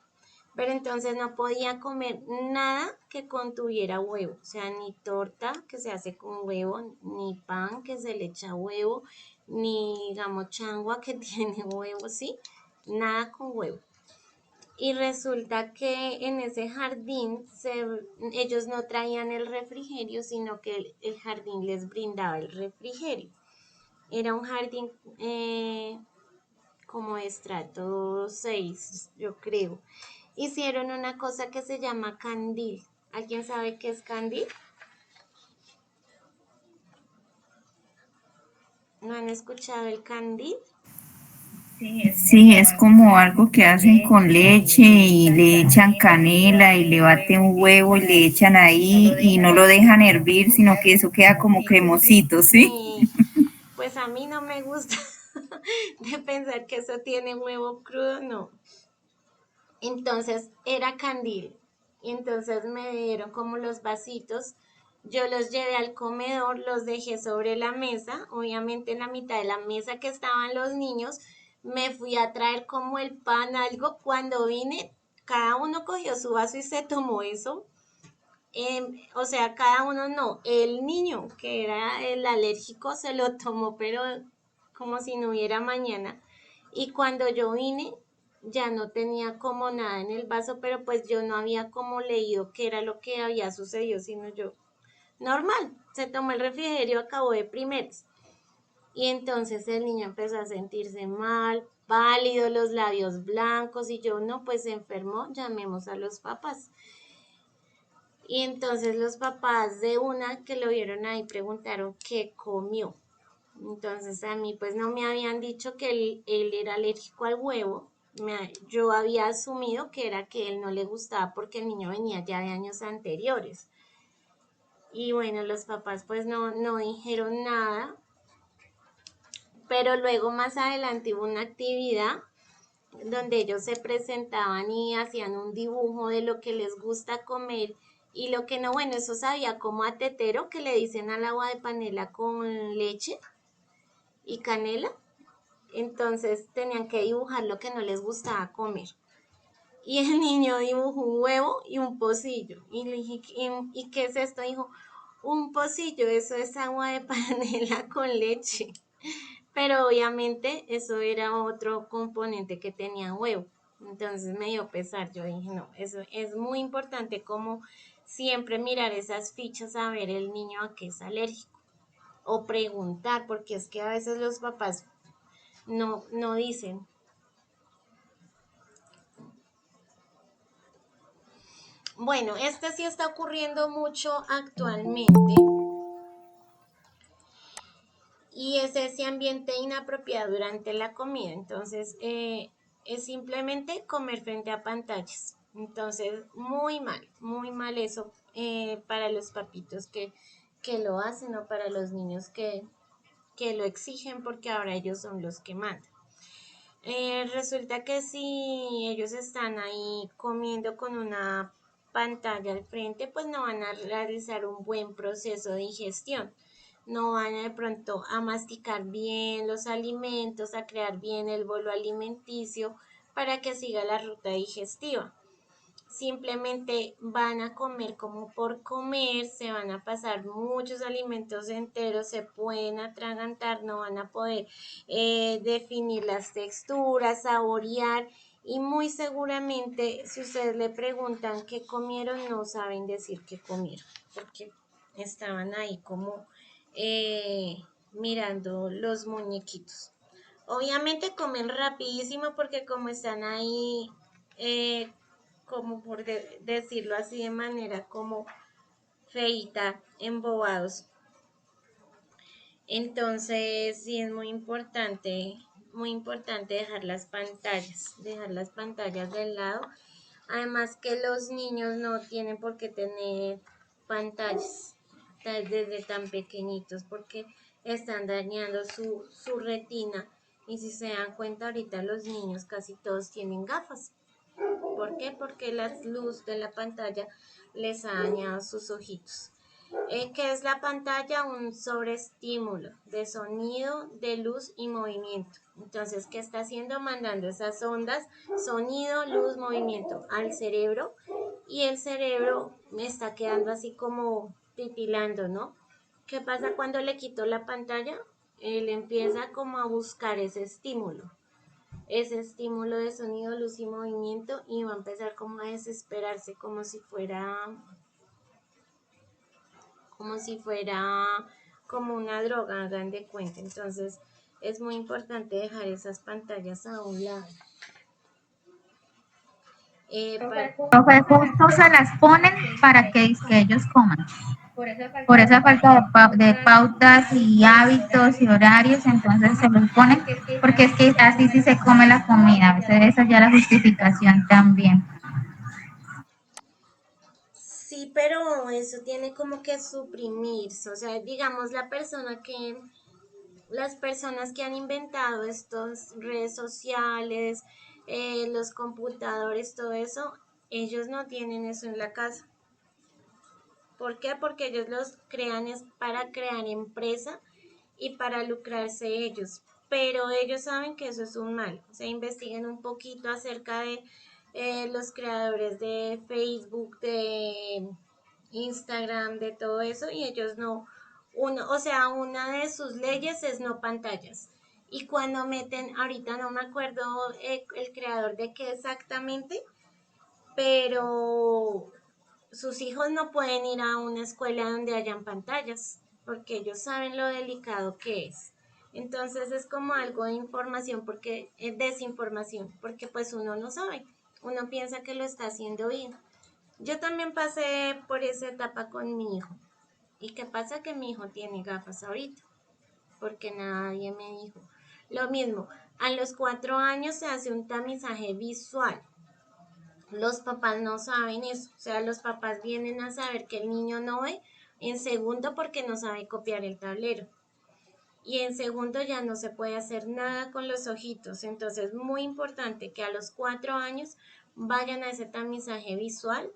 Pero entonces no podía comer nada que contuviera huevo, o sea, ni torta que se hace con huevo, ni pan que se le echa huevo, ni digamos changua que tiene huevo, ¿sí? Nada con huevo. Y resulta que en ese jardín ellos no traían el refrigerio, sino que el jardín les brindaba el refrigerio. Era un jardín como de estrato 6, yo creo. Hicieron una cosa que se llama candil. ¿Alguien sabe qué es candil? ¿No han escuchado el candil? Sí, es como algo que hacen con leche y le echan canela y le baten un huevo y le echan ahí y no lo dejan hervir, sino que eso queda como cremosito, ¿sí? Sí, pues a mí no me gusta de pensar que eso tiene huevo crudo, no. Entonces era candil. Y entonces me dieron como los vasitos. Yo los llevé al comedor, los dejé sobre la mesa. Obviamente en la mitad de la mesa que estaban los niños, me fui a traer como el pan, algo. Cuando vine, cada uno cogió su vaso y se tomó eso. O sea, cada uno no. El niño, que era el alérgico, se lo tomó, pero como si no hubiera mañana. Y cuando yo vine, ya no tenía como nada en el vaso, pero pues yo no había como leído qué era lo que había sucedido, sino yo, normal, se tomó el refrigerio, acabó de primeros. Y entonces el niño empezó a sentirse mal, pálido, los labios blancos, y yo, no, pues se enfermó, llamemos a los papás. Y entonces los papás de una que lo vieron ahí preguntaron qué comió. Entonces a mí pues no me habían dicho que él era alérgico al huevo. Yo había asumido que era que él no le gustaba porque el niño venía ya de años anteriores. Y bueno, los papás pues no dijeron nada. Pero luego más adelante hubo una actividad donde ellos se presentaban y hacían un dibujo de lo que les gusta comer y lo que no, bueno, eso sabía como a tetero que le dicen al agua de panela con leche y canela. Entonces tenían que dibujar lo que no les gustaba comer. Y el niño dibujó un huevo y un pocillo. Y le dije, ¿y qué es esto? Dijo, un pocillo, eso es agua de panela con leche. Pero obviamente eso era otro componente que tenía huevo. Entonces me dio pesar. Yo dije, no, eso es muy importante como siempre mirar esas fichas a ver el niño a qué es alérgico. O preguntar, porque es que a veces los papás no dicen. Bueno, este sí está ocurriendo mucho actualmente y es ese ambiente inapropiado durante la comida. Entonces, es simplemente comer frente a pantallas. Entonces, muy mal eso para los papitos que lo hacen o para los niños que lo exigen porque ahora ellos son los que mandan. Resulta que si ellos están ahí comiendo con una pantalla al frente, pues no van a realizar un buen proceso de digestión. No van de pronto a masticar bien los alimentos, a crear bien el bolo alimenticio para que siga la ruta digestiva. Simplemente van a comer como por comer, se van a pasar muchos alimentos enteros, se pueden atragantar, no van a poder definir las texturas, saborear y muy seguramente si ustedes le preguntan qué comieron, no saben decir qué comieron, porque estaban ahí como mirando los muñequitos. Obviamente comen rapidísimo porque como están ahí eh, como por decirlo así de manera como feita, embobados. Entonces sí es muy importante dejar las pantallas del lado. Además que los niños no tienen por qué tener pantallas. desde tan pequeñitos porque están dañando su retina. Y si se dan cuenta, ahorita los niños casi todos tienen gafas. ¿Por qué? Porque la luz de la pantalla les ha dañado sus ojitos. ¿Qué es la pantalla? Un sobreestímulo de sonido, de luz y movimiento. Entonces, ¿qué está haciendo? Mandando esas ondas, sonido, luz, movimiento al cerebro, y el cerebro me está quedando así como titilando, ¿no? ¿Qué pasa cuando le quito la pantalla? Él empieza como a buscar ese estímulo de sonido, luz y movimiento, y va a empezar como a desesperarse, como si fuera como una droga, hagan de cuenta. Entonces es muy importante dejar esas pantallas a un lado. Profe, justo se las ponen para que ellos coman. Por esa falta de pautas y hábitos y horarios, entonces se los ponen, porque es que así sí se come la comida. A veces esa ya la justificación también. Sí, pero eso tiene como que suprimirse. O sea, digamos, las personas que han inventado estas redes sociales, los computadores, todo eso, ellos no tienen eso en la casa. ¿Por qué? Porque ellos los crean es para crear empresa y para lucrarse ellos. Pero ellos saben que eso es un mal. O sea, investiguen un poquito acerca de los creadores de Facebook, de Instagram, de todo eso, y ellos no, o sea, una de sus leyes es no pantallas. Y cuando meten, ahorita no me acuerdo el creador de qué exactamente, pero sus hijos no pueden ir a una escuela donde hayan pantallas, porque ellos saben lo delicado que es. Entonces es como algo de información, porque es desinformación, porque pues uno no sabe, uno piensa que lo está haciendo bien. Yo también pasé por esa etapa con mi hijo. ¿Y qué pasa? Que mi hijo tiene gafas ahorita, porque nadie me dijo. Lo mismo, a los 4 años se hace un tamizaje visual. Los papás no saben eso, o sea, los papás vienen a saber que el niño no ve en segundo porque no sabe copiar el tablero. Y en segundo ya no se puede hacer nada con los ojitos. Entonces es muy importante que a los 4 años vayan a ese tamizaje visual,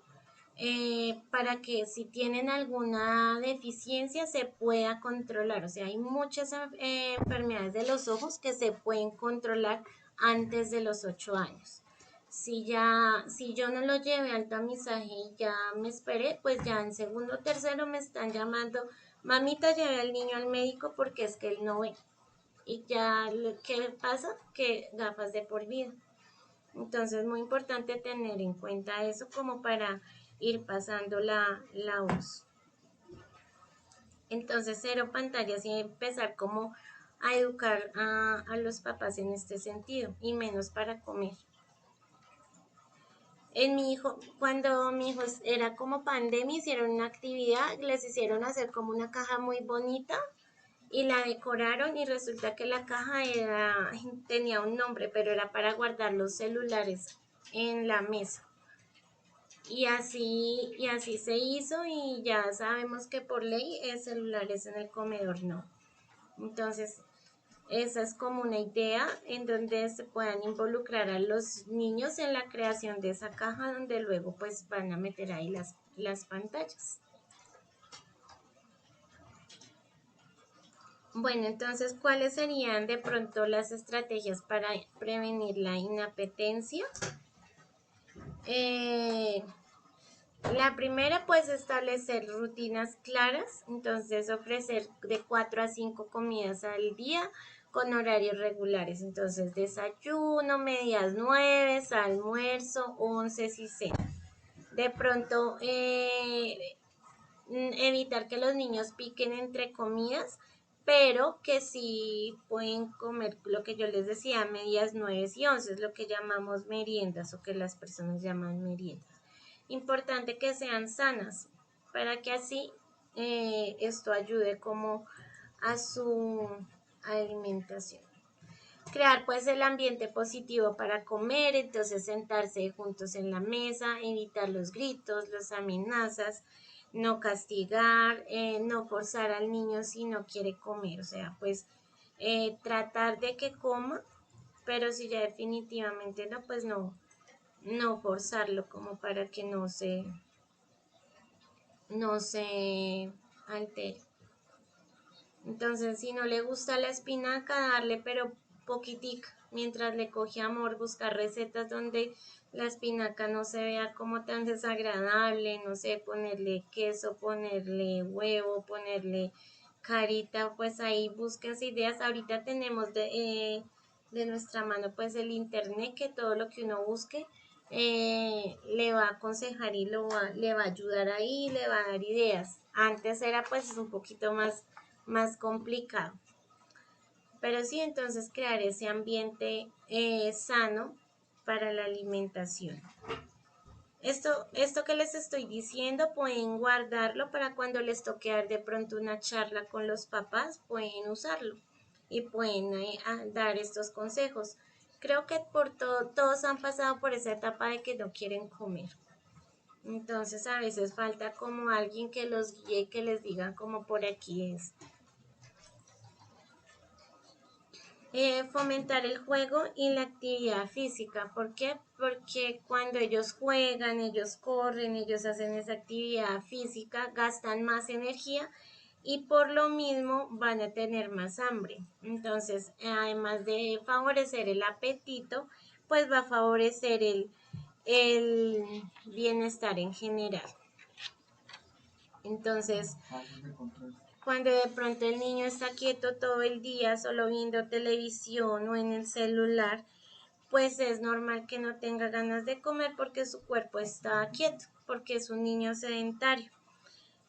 para que si tienen alguna deficiencia se pueda controlar. O sea, hay muchas enfermedades de los ojos que se pueden controlar antes de los 8 años. Si yo no lo llevé al tamizaje y ya me esperé, pues ya en segundo o tercero me están llamando, mamita, llevé al niño al médico porque es que él no ve. Y ya, ¿qué pasa? Que gafas de por vida. Entonces es muy importante tener en cuenta eso como para ir pasando la voz. Entonces, cero pantallas y empezar como a educar a los papás en este sentido, y menos para comer. Cuando mi hijo era como pandemia, hicieron una actividad, les hicieron hacer como una caja muy bonita y la decoraron, y resulta que la caja tenía un nombre, pero era para guardar los celulares en la mesa. Y así se hizo, y ya sabemos que por ley celulares en el comedor no. Entonces, esa es como una idea en donde se puedan involucrar a los niños en la creación de esa caja donde luego pues van a meter ahí las pantallas. Bueno, entonces, ¿cuáles serían de pronto las estrategias para prevenir la inapetencia? La primera, pues establecer rutinas claras, entonces ofrecer de 4 a 5 comidas al día con horarios regulares, entonces desayuno, medias 9, almuerzo, 11 y cena. De pronto, evitar que los niños piquen entre comidas, pero que sí pueden comer lo que yo les decía, medias 9 y 11, es lo que llamamos meriendas o que las personas llaman meriendas. Importante que sean sanas para que así esto ayude como a su alimentación. Crear pues el ambiente positivo para comer, entonces sentarse juntos en la mesa, evitar los gritos, las amenazas, no castigar, no forzar al niño si no quiere comer, o sea, pues tratar de que coma, pero si ya definitivamente no, pues no forzarlo como para que no se altere. Entonces, si no le gusta la espinaca, darle pero poquitica, mientras le coge amor, buscar recetas donde la espinaca no se vea como tan desagradable, no sé, ponerle queso, ponerle huevo, ponerle carita, pues ahí búsquense ideas. Ahorita tenemos de nuestra mano pues el internet, que todo lo que uno busque le va a aconsejar y le va a ayudar ahí, le va a dar ideas. Antes era pues un poquito más complicado. Pero sí, entonces crear ese ambiente sano para la alimentación. Esto que les estoy diciendo pueden guardarlo para cuando les toque dar de pronto una charla con los papás, pueden usarlo y pueden dar estos consejos. Creo que todos han pasado por esa etapa de que no quieren comer. Entonces a veces falta como alguien que los guíe, que les diga como por aquí es. Fomentar el juego y la actividad física. ¿Por qué? Porque cuando ellos juegan, ellos corren, ellos hacen esa actividad física, gastan más energía y por lo mismo van a tener más hambre. Entonces, además de favorecer el apetito, pues va a favorecer el bienestar en general. Entonces, cuando de pronto el niño está quieto todo el día, solo viendo televisión o en el celular, pues es normal que no tenga ganas de comer porque su cuerpo está quieto, porque es un niño sedentario.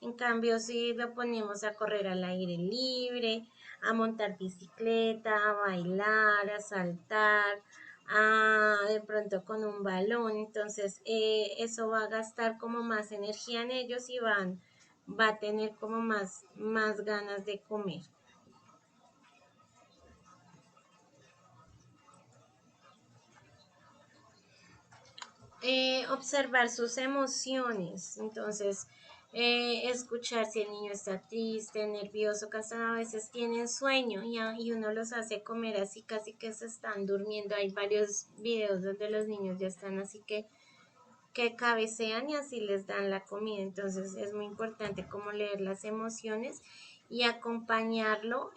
En cambio, si lo ponemos a correr al aire libre, a montar bicicleta, a bailar, a saltar, de pronto con un balón, entonces eso va a gastar como más energía en ellos y va a tener como más ganas de comer. Observar sus emociones, entonces escuchar si el niño está triste, nervioso, que hasta a veces tienen sueño y uno los hace comer así casi que se están durmiendo. Hay varios videos donde los niños ya están así que cabecean y así les dan la comida. Entonces es muy importante como leer las emociones y acompañarlo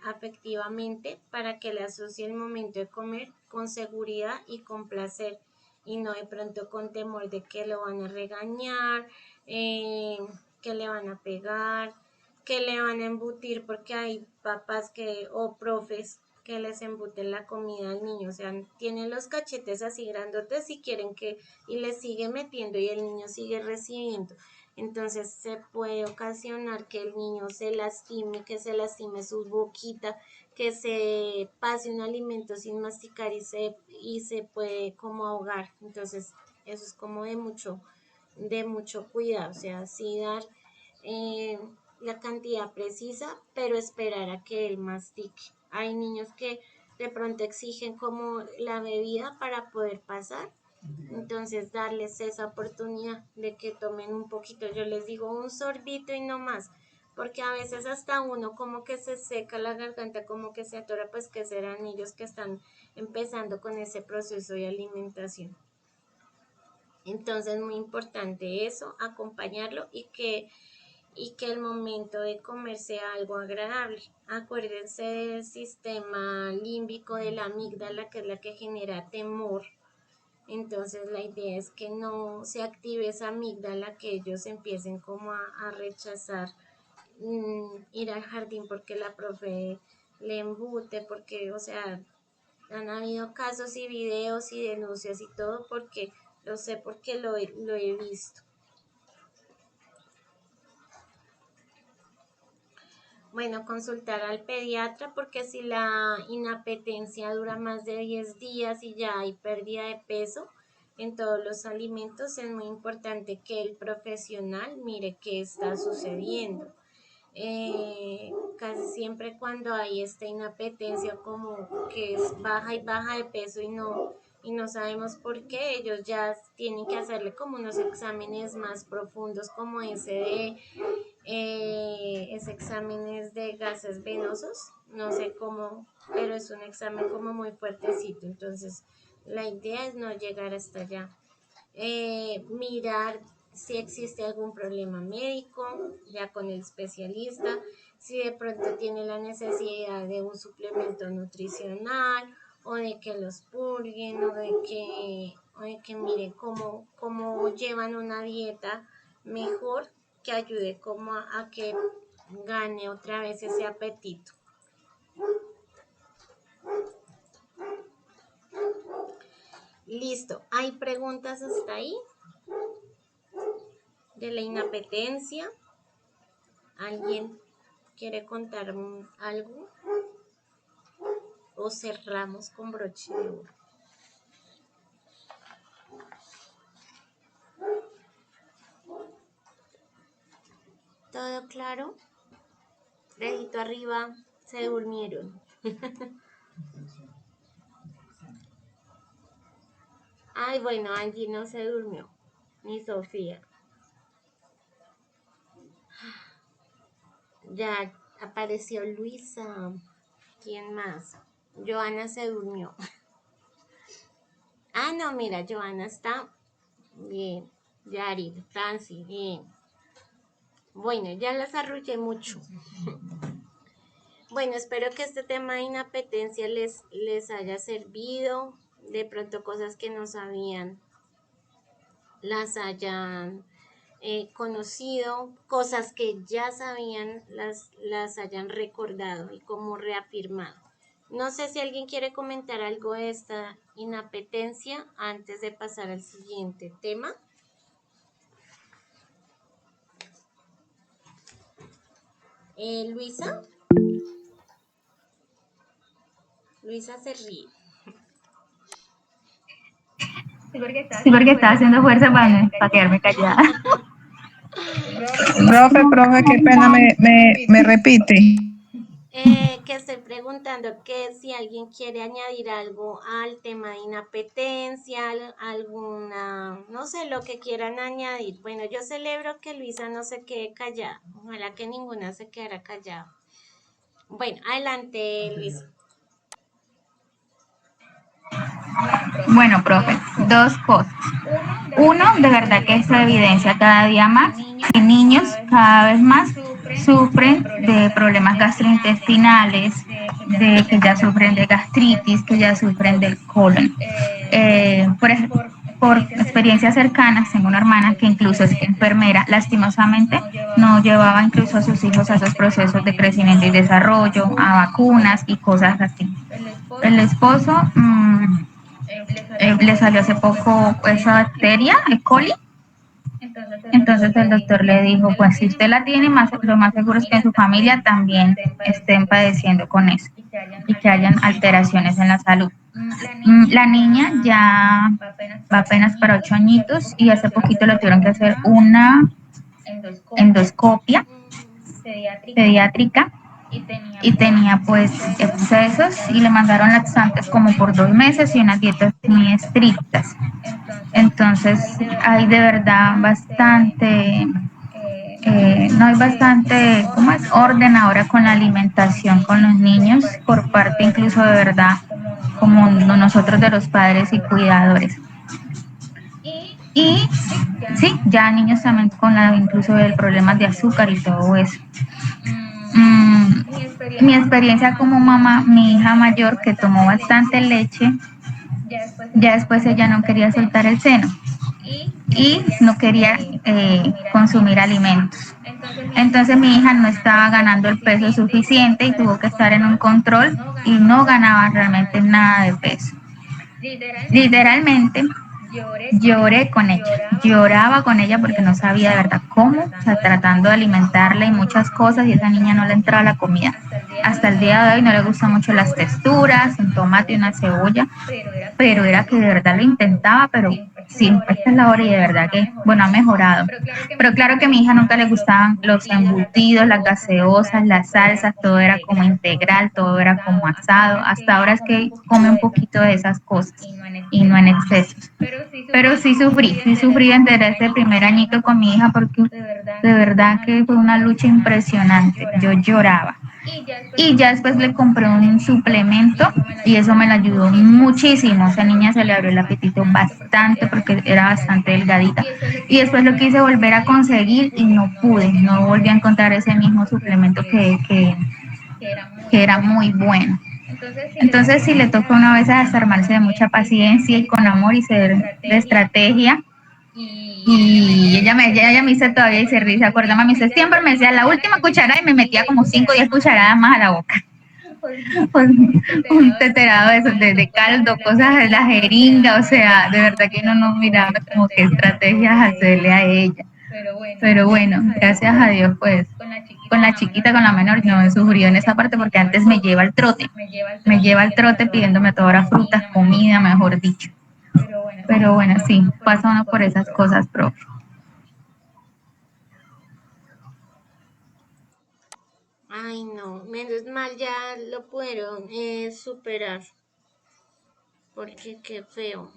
afectivamente para que le asocie el momento de comer con seguridad y con placer y no de pronto con temor de que lo van a regañar, que le van a pegar, que le van a embutir, porque hay papás o profes que les embuten la comida al niño, o sea, tienen los cachetes así grandotes y quieren y le sigue metiendo y el niño sigue recibiendo. Entonces se puede ocasionar que el niño se lastime, que se lastime su boquita, que se pase un alimento sin masticar y se puede como ahogar. Entonces eso es como de mucho cuidado, o sea, sí dar eh, la cantidad precisa, pero esperar a que él mastique. Hay niños que de pronto exigen como la bebida para poder pasar, entonces darles esa oportunidad de que tomen un poquito. Yo les digo un sorbito y no más, porque a veces hasta uno como que se seca la garganta, como que se atora, pues que serán ellos que están empezando con ese proceso de alimentación. Entonces, muy importante eso, acompañarlo y que el momento de comer sea algo agradable. Acuérdense del sistema límbico de la amígdala, que es la que genera temor. Entonces, la idea es que no se active esa amígdala, que ellos empiecen como a rechazar ir al jardín porque la profe le embute, porque, o sea, han habido casos y videos y denuncias y todo, porque lo sé, porque lo he visto. Bueno, consultar al pediatra, porque si la inapetencia dura más de 10 días y ya hay pérdida de peso en todos los alimentos, es muy importante que el profesional mire qué está sucediendo. Casi siempre cuando hay esta inapetencia como que es baja y baja de peso y y no sabemos por qué. Ellos ya tienen que hacerle como unos exámenes más profundos como ese exámenes de gases venosos, no sé cómo, pero es un examen como muy fuertecito, entonces la idea es no llegar hasta allá. Mirar si existe algún problema médico, ya con el especialista, si de pronto tiene la necesidad de un suplemento nutricional o de que los purguen o de que mire cómo llevan una dieta mejor que ayude como a que gane otra vez ese apetito. Listo, ¿hay preguntas hasta ahí? De la inapetencia. ¿Alguien quiere contar algo? ¿O cerramos con broche de oro? ¿Todo claro? Dedito arriba, se durmieron. Ay, bueno, Angie no se durmió, ni Sofía. Ya apareció Luisa. ¿Quién más? Joana se durmió. Ah, no, mira, Joana está bien. Yari, Franci, bien. Bueno, ya las arrullé mucho. Bueno, espero que este tema de inapetencia les haya servido. De pronto cosas que no sabían las hayan conocido, cosas que ya sabían las hayan recordado y como reafirmado. No sé si alguien quiere comentar algo de esta inapetencia antes de pasar al siguiente tema. Luisa. Luisa se ríe. Sí, porque estaba haciendo fuerza para quedarme callada. Profe, qué pena, me repite. Que estoy preguntando que si alguien quiere añadir algo al tema de inapetencia, alguna, no sé, lo que quieran añadir. Bueno, yo celebro que Luisa no se quede callada. Ojalá que ninguna se quedara callada. Bueno, adelante, Luisa. Bueno, profe, dos cosas. Uno, de verdad que se evidencia cada día más que niños cada vez más sufren de problemas gastrointestinales, de que ya sufren de gastritis, que ya sufren del colon. Por ejemplo, por experiencias cercanas, tengo una hermana que incluso es enfermera, lastimosamente no llevaba incluso a sus hijos a esos procesos de crecimiento y desarrollo, a vacunas y cosas así. El esposo le salió hace poco esa bacteria, E. coli. Entonces el doctor le dijo, pues si usted la tiene, lo más seguro es que en su familia también estén padeciendo con eso y que hayan alteraciones en la salud. La niña ya va apenas para 8 añitos y hace poquito le tuvieron que hacer una endoscopia pediátrica y tenía pues excesos y le mandaron laxantes como por 2 meses y unas dietas muy estrictas. Entonces hay de verdad bastante, no hay bastante, ¿cómo es? Orden ahora con la alimentación con los niños por parte incluso de verdad como nosotros de los padres y cuidadores. Y sí, ya niños también con incluso el problemas de azúcar y todo eso. Mi experiencia como mamá, mi hija mayor que tomó bastante leche, ya después ella no quería soltar el seno y no quería consumir alimentos. Entonces mi hija no estaba ganando el peso suficiente y tuvo que estar en un control y no ganaba realmente nada de peso. Literalmente lloré con ella, lloraba con ella porque no sabía de verdad cómo, o sea, tratando de alimentarla y muchas cosas y esa niña no le entraba la comida. Hasta el día de hoy no le gustan mucho las texturas, un tomate y una cebolla, pero era que de verdad lo intentaba, pero sí, esta es la hora y de verdad que, bueno, ha mejorado. Pero claro que a mi hija nunca le gustaban los embutidos, las gaseosas, las salsas, todo era como integral, todo era como asado. Hasta ahora es que come un poquito de esas cosas y no en exceso. Pero sí sufrí desde ese primer añito con mi hija porque de verdad que fue una lucha impresionante. Yo lloraba. Y ya después le compré un suplemento y eso me la ayudó muchísimo. A esa niña se le abrió el apetito bastante porque era bastante delgadita. Y después lo quise volver a conseguir y no pude, no volví a encontrar ese mismo suplemento que era muy bueno. Entonces sí le toca a una vez desarmarse de mucha paciencia y con amor y ser de estrategia. Y ella me dice todavía y se ríe, se acuerda, mami, usted siempre me decía la última cucharada y me metía como 5 o 10 cucharadas más a la boca. Pues un teterado de, esos, de caldo, cosas de la jeringa, o sea, de verdad que uno no miraba como qué estrategias hacerle a ella. Pero bueno, gracias a Dios, pues con la chiquita, con la menor, no he sufrido en esa parte porque antes me lleva al trote pidiéndome todas las frutas, comida, mejor dicho. Pero bueno, sí, pasa uno por esas cosas, profe. Ay, no, menos mal ya lo pudieron superar, porque qué feo.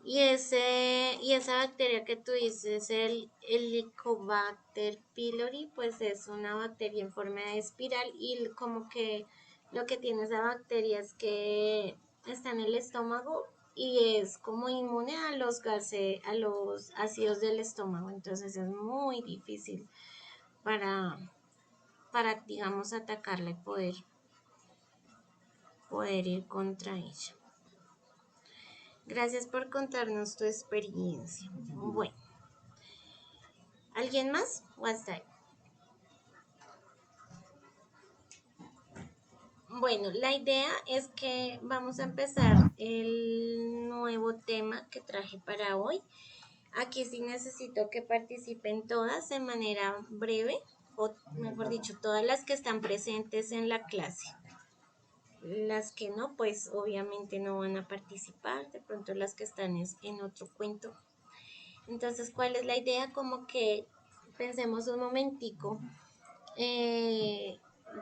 Y esa bacteria que tú dices, el Helicobacter pylori, pues es una bacteria en forma de espiral y como que lo que tiene esa bacteria es que está en el estómago y es como inmune a los gases, a los ácidos del estómago, entonces es muy difícil para, digamos, atacarla y poder ir contra ella. Gracias por contarnos tu experiencia. Bueno, ¿alguien más? What's that? Bueno, la idea es que vamos a empezar el nuevo tema que traje para hoy. Aquí sí necesito que participen todas de manera breve, o mejor dicho, todas las que están presentes en la clase. Las que no, pues obviamente no van a participar, de pronto las que están en otro cuento. Entonces, ¿cuál es la idea? Como que pensemos un momentico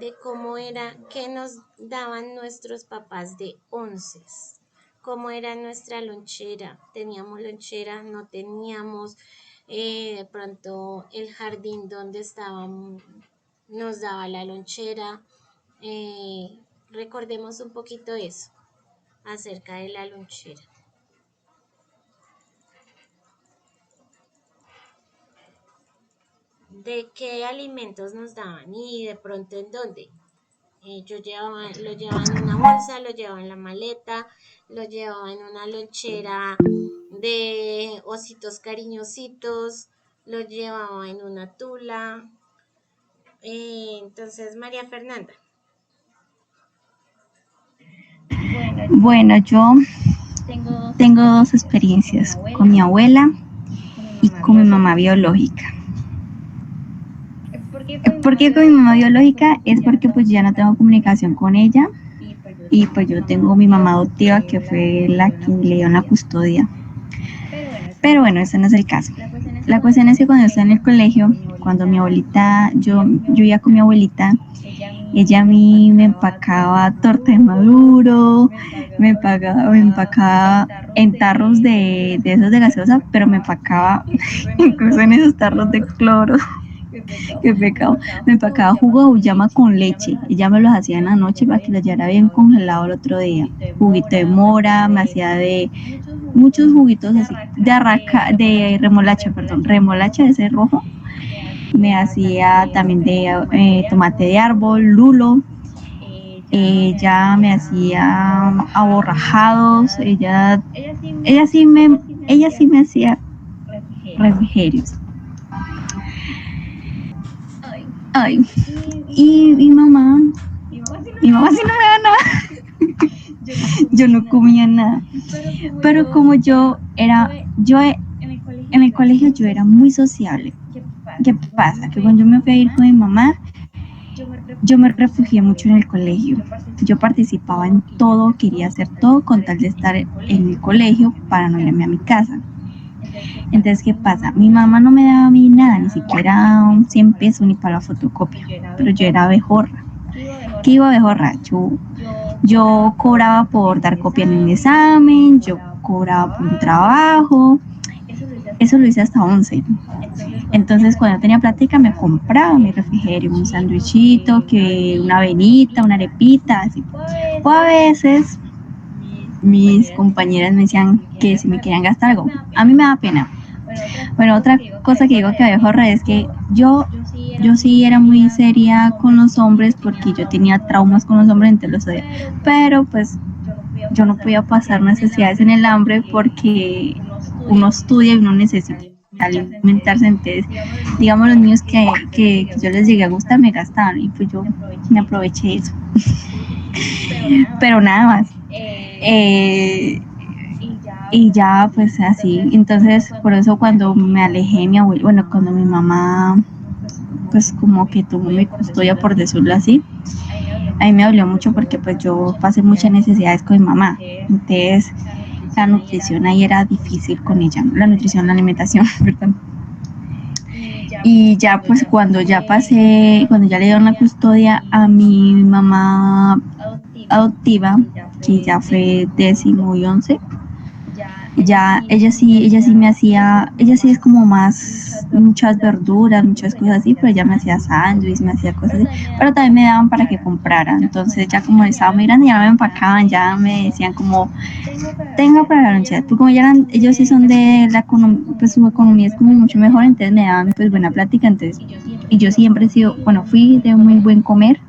de cómo era, qué nos daban nuestros papás de onces, cómo era nuestra lonchera, teníamos lonchera, no teníamos, de pronto el jardín donde estábamos nos daba la lonchera, recordemos un poquito eso acerca de la lonchera. De qué alimentos nos daban y de pronto en dónde. Lo llevaba en una bolsa, lo llevaba en la maleta, lo llevaba en una lonchera de ositos cariñositos, lo llevaba en una tula. Entonces, María Fernanda. Bueno, yo tengo dos experiencias, con mi abuela y con mi mamá biológica. ¿Por qué con mi mamá biológica? Es porque pues ya no tengo comunicación con ella y pues yo tengo mi mamá adoptiva que fue la que le dio la custodia. Pero bueno, ese no es el caso. La cuestión es que cuando yo estaba en el colegio, cuando mi abuelita, yo iba con mi abuelita, ella a mí me empacaba torta de maduro, me empacaba en tarros de esos de gaseosa, pero me empacaba incluso en esos tarros de cloro. Qué pecado. Me empacaba jugo de auyama con leche. Ella me los hacía en la noche para que los llevara bien congelado el otro día. Juguito de mora, me hacía de muchos juguitos así, de remolacha de ese rojo. Me hacía también de tomate de árbol, lulo. Ella me hacía aborrajados. Ella sí me hacía refrigerios. Ay, y mi mamá sí no me da nada. Yo no comía nada. Pero como yo en el colegio yo era muy sociable. ¿Qué pasa? Que cuando yo me fui a ir con mi mamá, yo me refugié mucho en el colegio. Yo participaba en todo, quería hacer todo con tal de estar en el colegio para no irme a mi casa. Entonces, ¿qué pasa? Mi mamá no me daba a mí nada, ni siquiera 100 pesos ni para la fotocopia, pero yo era abejorra. ¿Qué iba abejorra? Yo cobraba por dar copia en el examen, yo cobraba por un trabajo, eso lo hice hasta 11. Entonces, cuando tenía plática, me compraba mi refrigerio, un sándwichito, que una avenita, una arepita, así. O a veces mis compañeras me decían que si me querían gastar algo. A mí me da pena. Bueno, otra cosa que digo que había ahorrar es que yo sí era muy seria con los hombres porque yo tenía traumas con los hombres, entonces los odiaba. Pero pues yo no podía pasar necesidades en el hambre porque uno estudia y uno necesita alimentarse. Entonces, digamos, los niños que yo les llegué a gustar me gastaban y pues yo me aproveché eso. Pero nada más. Y ya, pues así. Entonces, por eso cuando me alejé de mi abuelo, bueno, cuando mi mamá, pues como que tomó mi custodia, por decirlo así, a mí me dolió mucho porque pues yo pasé muchas necesidades con mi mamá. Entonces, la nutrición ahí era difícil con ella, la nutrición, la alimentación, perdón. Y ya pues cuando ya pasé, cuando ya le dieron la custodia a mi mamá adoptiva, que ya fue 10º y 11, ya ella sí me hacía, ella sí es como más, muchas verduras, muchas cosas así, pero ella me hacía sándwiches, me hacía cosas así, pero también me daban para que comprara. Entonces ya como estaba muy grande, ya me empacaban, ya me decían como, tengo para la lonchera. Pues como ya eran, ellos sí son de la economía, pues su economía es como mucho mejor, entonces me daban pues buena plática. Entonces, y yo siempre he sido, bueno, fui de muy buen comer.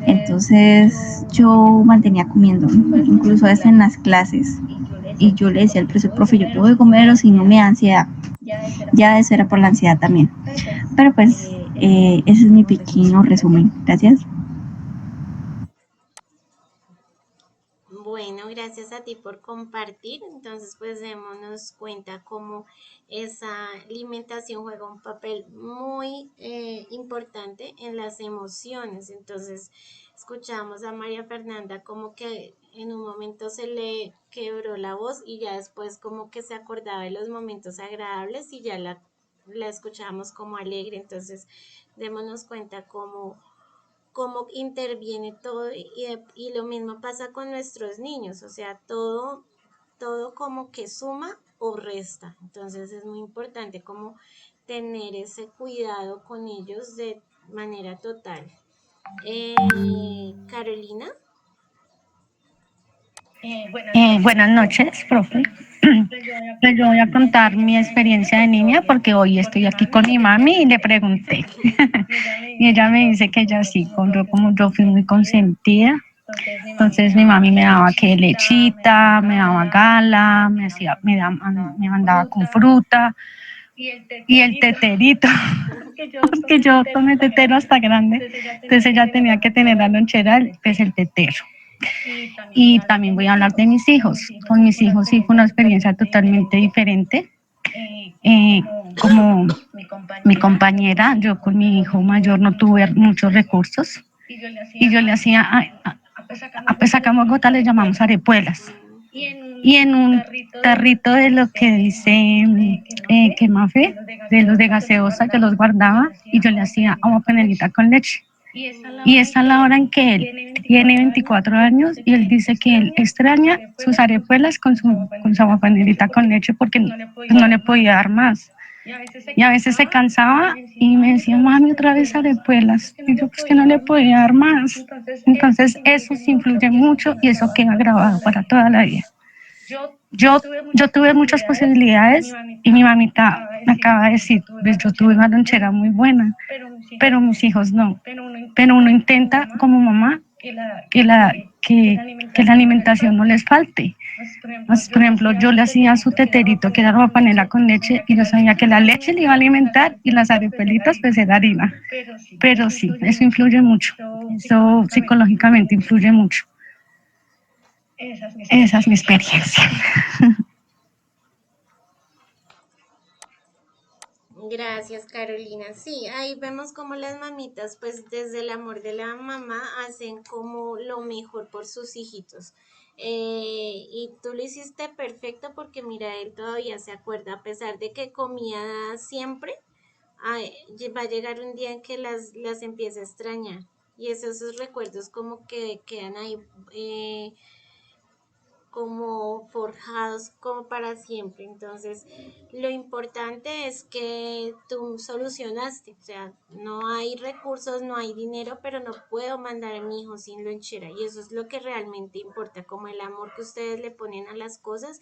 Entonces yo mantenía comiendo, incluso a veces en las clases. Y yo le decía al profesor, profe, yo tengo que comer o si no me da ansiedad. Ya eso era por la ansiedad también. Pero pues ese es mi pequeño resumen. Gracias. Bueno, gracias a ti por compartir. Entonces, pues démonos cuenta cómo esa alimentación juega un papel muy importante en las emociones. Entonces, escuchamos a María Fernanda como que en un momento se le quebró la voz y ya después como que se acordaba de los momentos agradables y ya la escuchamos como alegre. Entonces, démonos cuenta cómo interviene todo y lo mismo pasa con nuestros niños, o sea, todo como que suma o resta. Entonces es muy importante como tener ese cuidado con ellos de manera total. Carolina. Buenas noches, profe. Pues yo voy a contar mi experiencia de niña porque hoy estoy aquí con mi mami y le pregunté. Y ella me dice que ella sí, como yo fui muy consentida. Entonces mi mami me daba que lechita, me daba gala, me mandaba con fruta y el teterito, porque yo tomé tetero hasta grande. Entonces ella tenía que tener la lonchera, pues el tetero. Y también voy a hablar de mis hijos. Con mis hijos sí fue una experiencia totalmente diferente. Como mi compañera, yo con mi hijo mayor no tuve muchos recursos y yo le hacía, pues acá en Bogotá le llamamos arepuelas. Y en un tarrito de lo que dice quemafe, de los de gaseosa, yo los guardaba y yo le hacía agua panelita con leche. Y es a la hora en que él tiene 24 años y él dice que él extraña sus arepuelas con su agua panelita con leche porque no le podía dar más. Y a veces se cansaba y me decía, mami, otra vez arepuelas. Y yo, pues que no le podía dar más. Entonces eso sí influye mucho y eso queda grabado para toda la vida. Yo tuve muchas posibilidades y mi mamita me acaba de decir, pues yo tuve una lonchera muy buena, pero mis hijos no. Pero uno intenta como mamá que la alimentación no les falte. Pues, por ejemplo, yo le hacía su teterito, que era agua panela con leche, y yo sabía que la leche le iba a alimentar y las arepelitas pues era harina. Pero sí, eso influye mucho. Eso psicológicamente influye mucho. Esa es mi experiencia. Gracias, Carolina. Sí, ahí vemos como las mamitas, pues desde el amor de la mamá, hacen como lo mejor por sus hijitos. Y tú lo hiciste perfecto porque mira, él todavía se acuerda, a pesar de que comía siempre, va a llegar un día en que las empieza a extrañar. Y esos recuerdos como que quedan ahí. Como forjados como para siempre. Entonces, lo importante es que tú solucionaste, o sea, no hay recursos, no hay dinero, pero no puedo mandar a mi hijo sin lonchera y eso es lo que realmente importa, como el amor que ustedes le ponen a las cosas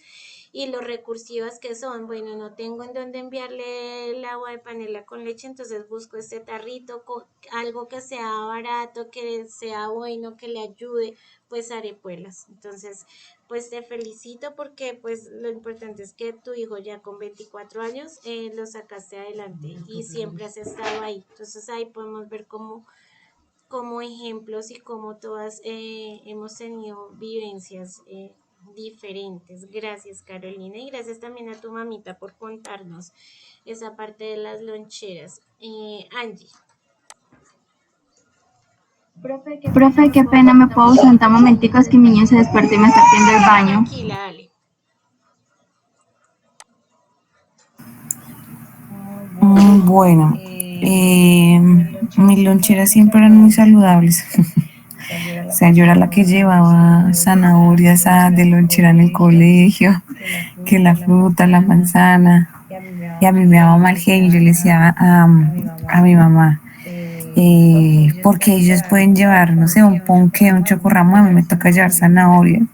y lo recursivas que son. Bueno, no tengo en dónde enviarle el agua de panela con leche, entonces busco este tarrito, algo que sea barato, que sea bueno, que le ayude, pues arepuelas. Entonces, pues te felicito porque pues lo importante es que tu hijo ya con 24 años lo sacaste adelante y siempre has estado ahí. Entonces ahí podemos ver como ejemplos y como todas hemos tenido vivencias diferentes. Gracias, Carolina, y gracias también a tu mamita por contarnos esa parte de las loncheras. Angie. Profe, qué pena, ¿me puedo sentar un momentico? Es que mi niño se despertó y me está haciendo el baño. Tranquila, dale. Bueno, mis loncheras siempre eran muy saludables. O sea, yo era la que llevaba zanahorias de lonchera en el colegio, que la fruta, la manzana. Y a mí me daba mal genio. Yo le decía a mi mamá, porque ellos pueden llevar, no sé, un ponqué, un chocorramo, a mí me toca llevar zanahoria.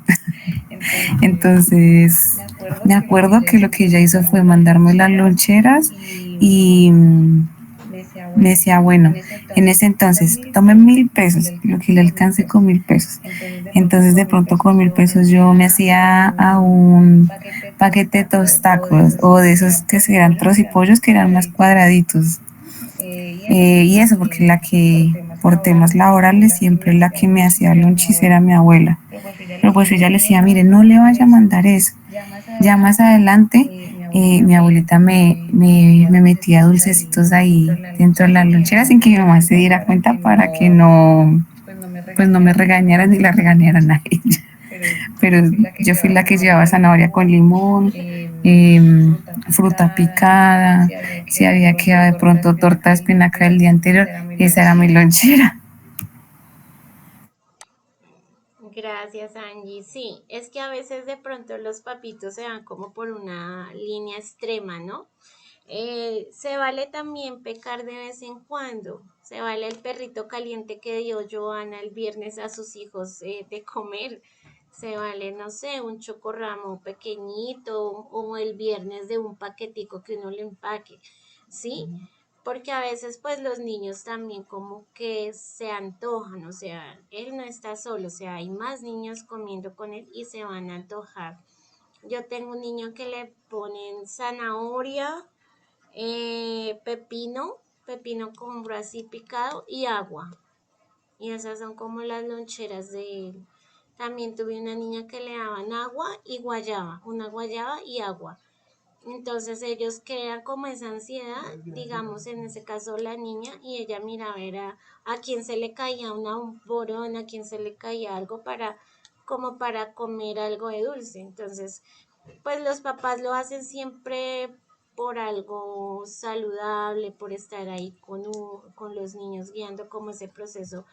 Entonces, me acuerdo que lo que ella hizo fue mandarme las loncheras y me decía, bueno, en ese entonces, tome 1.000 pesos, lo que le alcance con 1.000 pesos. Entonces, de pronto con 1.000 pesos yo me hacía a un paquete de tostacos o de esos que eran trocipollos que eran más cuadraditos. Y eso, porque la que, por temas laborales, siempre la que me hacía lonchis era mi abuela. Pero pues ella le decía, mire, no le vaya a mandar eso. Ya más adelante, mi abuelita me metía dulcecitos ahí dentro de la lonchera sin que mi mamá se diera cuenta para que no, pues no me regañaran ni la regañaran a ella. Pero yo fui la que llevaba zanahoria con limón, fruta picada, si había quedado de pronto torta de espinaca el día anterior, esa era mi lonchera. Gracias, Angie. Sí, es que a veces de pronto los papitos se van como por una línea extrema, ¿no? Se vale también pecar de vez en cuando. Se vale el perrito caliente que dio Joana el viernes a sus hijos de comer. Se vale, no sé, un chocorramo pequeñito o el viernes de un paquetico que uno le empaque, ¿sí? Porque a veces pues los niños también como que se antojan, o sea, él no está solo, o sea, hay más niños comiendo con él y se van a antojar. Yo tengo un niño que le ponen zanahoria, pepino con así picado y agua. Y esas son como las loncheras de él. También tuve una niña que le daban agua y guayaba, una guayaba y agua. Entonces ellos crean como esa ansiedad, digamos en ese caso la niña, y ella miraba era a quien se le caía una borona, a quien se le caía algo como para comer algo de dulce. Entonces, pues los papás lo hacen siempre por algo saludable, por estar ahí con los niños guiando como ese proceso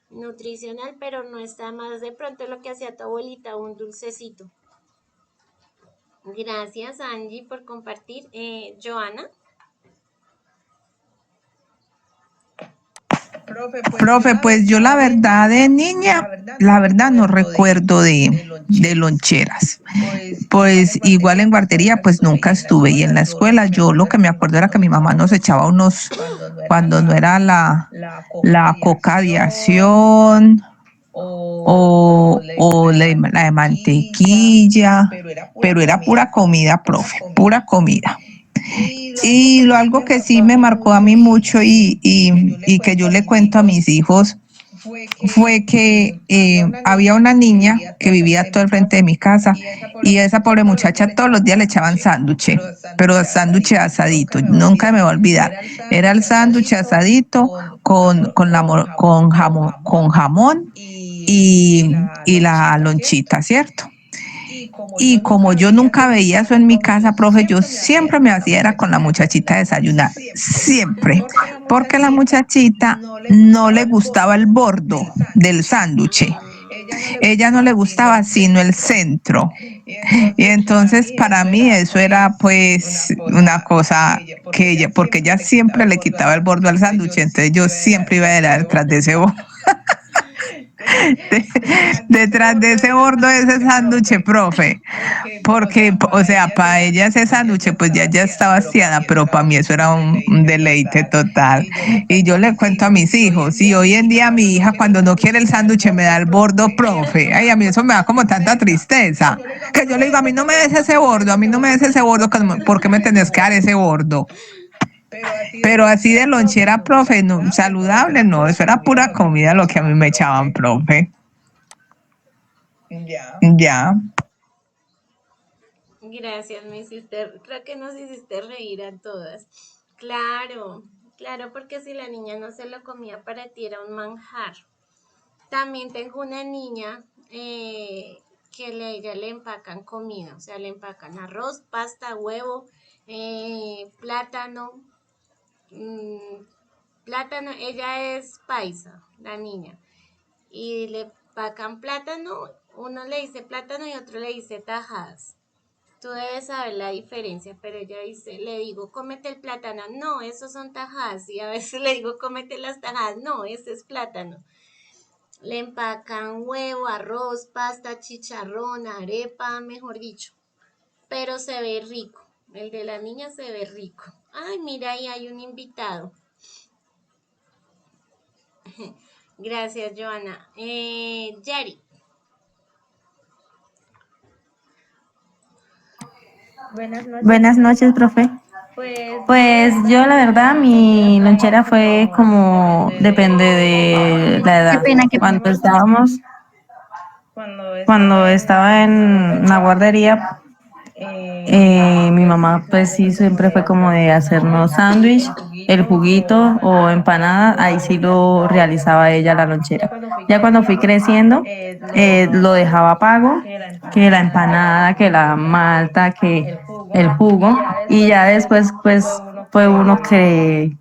nutricional, pero no está más de pronto lo que hacía tu abuelita, un dulcecito. Gracias, Angie, por compartir. Joana. Profe, pues yo la verdad de niña, la verdad no recuerdo de loncheras. Pues igual en guardería pues nunca estuve y en la escuela yo lo que me acuerdo era que mi mamá nos echaba unos, cuando no era la coca de acción o la de mantequilla, pero era pura comida, profe, pura comida. Algo que sí me marcó a mí mucho y que yo le cuento a mis hijos fue que había una niña que vivía todo al frente de mi casa y esa pobre muchacha todos los días le echaban sándwich, pero sándwich asadito, nunca me voy a olvidar. Era el sándwich asadito con jamón y la lonchita, ¿cierto? Y como yo nunca veía eso en mi casa, profe, yo siempre me hacía era con la muchachita desayunar, siempre, porque la muchachita no le gustaba el bordo del sándwich. Ella no le gustaba sino el centro. Y entonces para mí eso era pues una cosa que ella, porque ella siempre le quitaba el bordo al sándwich, entonces yo siempre iba detrás de ese bordo. Detrás de ese bordo de ese sándwich, profe, porque, o sea, para ella ese sándwich, pues ya está vaciada, pero para mí eso era un deleite total. Y yo le cuento a mis hijos, y hoy en día mi hija cuando no quiere el sándwich me da el bordo, profe, ay, a mí eso me da como tanta tristeza, que yo le digo, a mí no me des ese bordo, a mí no me des ese bordo, ¿por qué me tenés que dar ese bordo? Pero así de lonchera, profe, no, saludable, no, eso era pura comida lo que a mí me echaban, profe. Ya. Gracias, mi sister. Creo que nos hiciste reír a todas. Claro, claro, porque si la niña no se lo comía para ti era un manjar. También tengo una niña que ella le empacan comida, o sea, le empacan arroz, pasta, huevo, plátano, plátano, ella es paisa, la niña, y le empacan plátano, uno le dice plátano y otro le dice tajadas. Tú debes saber la diferencia, pero ella dice, le digo, cómete el plátano, no, esos son tajadas, y a veces le digo, cómete las tajadas, no, ese es plátano. Le empacan huevo, arroz, pasta, chicharrón, arepa, mejor dicho, pero se ve rico, el de la niña se ve rico. Ay, mira, ahí hay un invitado. Gracias, Joana. Yari. Buenas noches, profe. Pues yo la verdad mi lonchera fue como depende de la Qué edad. pena, qué pena. Cuando estaba en la guardería, mi mamá pues sí siempre fue como de hacernos sándwich, el juguito o empanada, ahí sí lo realizaba ella la lonchera. Ya cuando fui creciendo, lo dejaba pago, que la empanada, que la malta, que el jugo, y ya después pues fue uno que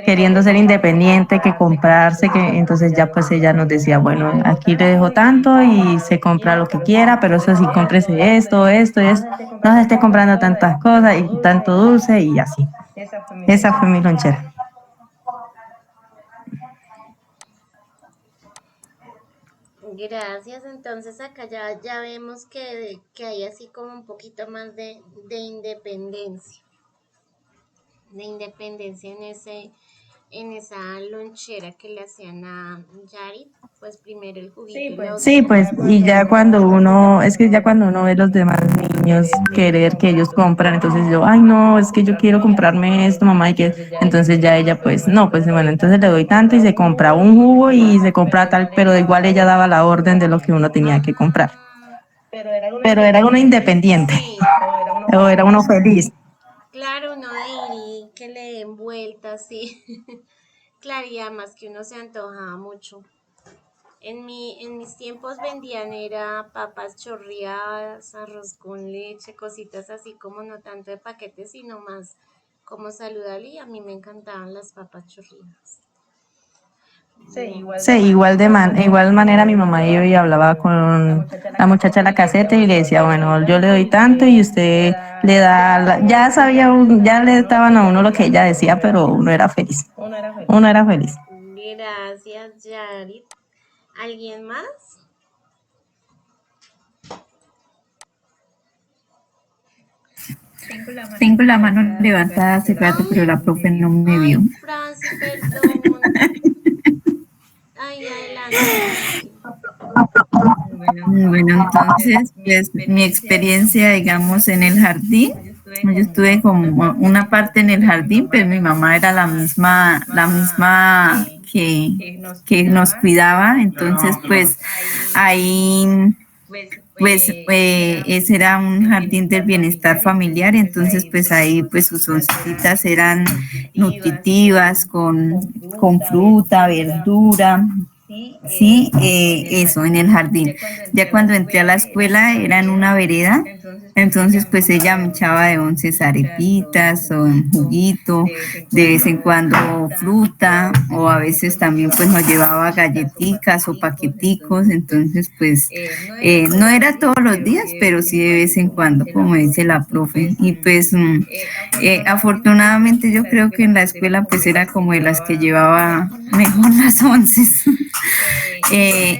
queriendo ser independiente, que comprarse, que entonces ya pues ella nos decía, bueno, aquí le dejo tanto y se compra lo que quiera, pero eso sí, cómprese esto, esto, esto, no se esté comprando tantas cosas y tanto dulce y así. Esa fue mi lonchera. Gracias, entonces acá ya vemos que hay así como un poquito más de independencia. De independencia en esa lonchera que le hacían a Yari, pues primero el juguito y luego Sí, pues, y ya cuando uno, es que ya cuando uno ve los demás niños querer que ellos compran, entonces yo, ay no, es que yo quiero comprarme esto, mamá, y que, entonces ya ella, pues, no, pues bueno, entonces le doy tanto y se compra un jugo y se compra tal, pero igual ella daba la orden de lo que uno tenía que comprar. Pero era uno independiente, sí, o era uno feliz. claro, uno de ir y que le den vueltas, sí. Claro, y además que uno se antojaba mucho. En mis tiempos vendían era papas chorreadas, arroz con leche, cositas así como no tanto de paquetes, sino más como saludable y a mí me encantaban las papas chorreadas. Sí, igual manera mi mamá iba y hablaba con la muchacha de la caseta y le decía, bueno, yo le doy tanto y usted le da, ya sabía, ya le daban a uno lo que ella decía, pero uno era feliz. Uno era feliz. Gracias, Yarit. ¿Alguien más? Tengo la mano levantada hace rato, pero la profe no me vio. Ay, Franci, perdón. Ay, adelante, Franci. Bueno, entonces, pues mi experiencia, digamos, en el jardín, yo estuve como una parte en el jardín, pero mi mamá era la misma que nos cuidaba, entonces pues ahí pues ese era un jardín del bienestar familiar, entonces pues ahí pues sus oncitas eran nutritivas con fruta, verdura, sí, eso en el jardín. Ya cuando entré a la escuela era en una vereda, entonces pues ella me echaba de 11 arepitas o un juguito, de vez en cuando fruta o a veces también pues nos llevaba galletitas o paqueticos, entonces pues no era todos los días, pero sí de vez en cuando, como dice la profe. Y pues afortunadamente yo creo que en la escuela pues era como de las que llevaba mejor las onces.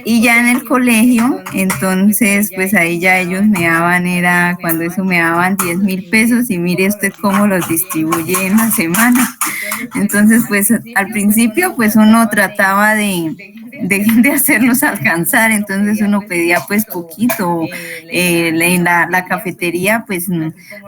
Y ya en el colegio, entonces, pues ahí ya ellos me daban, era cuando eso me daban 10.000 pesos y mire usted cómo los distribuye en la semana. Entonces, pues al principio, pues uno trataba de hacerlos alcanzar, entonces uno pedía pues poquito. En la cafetería, pues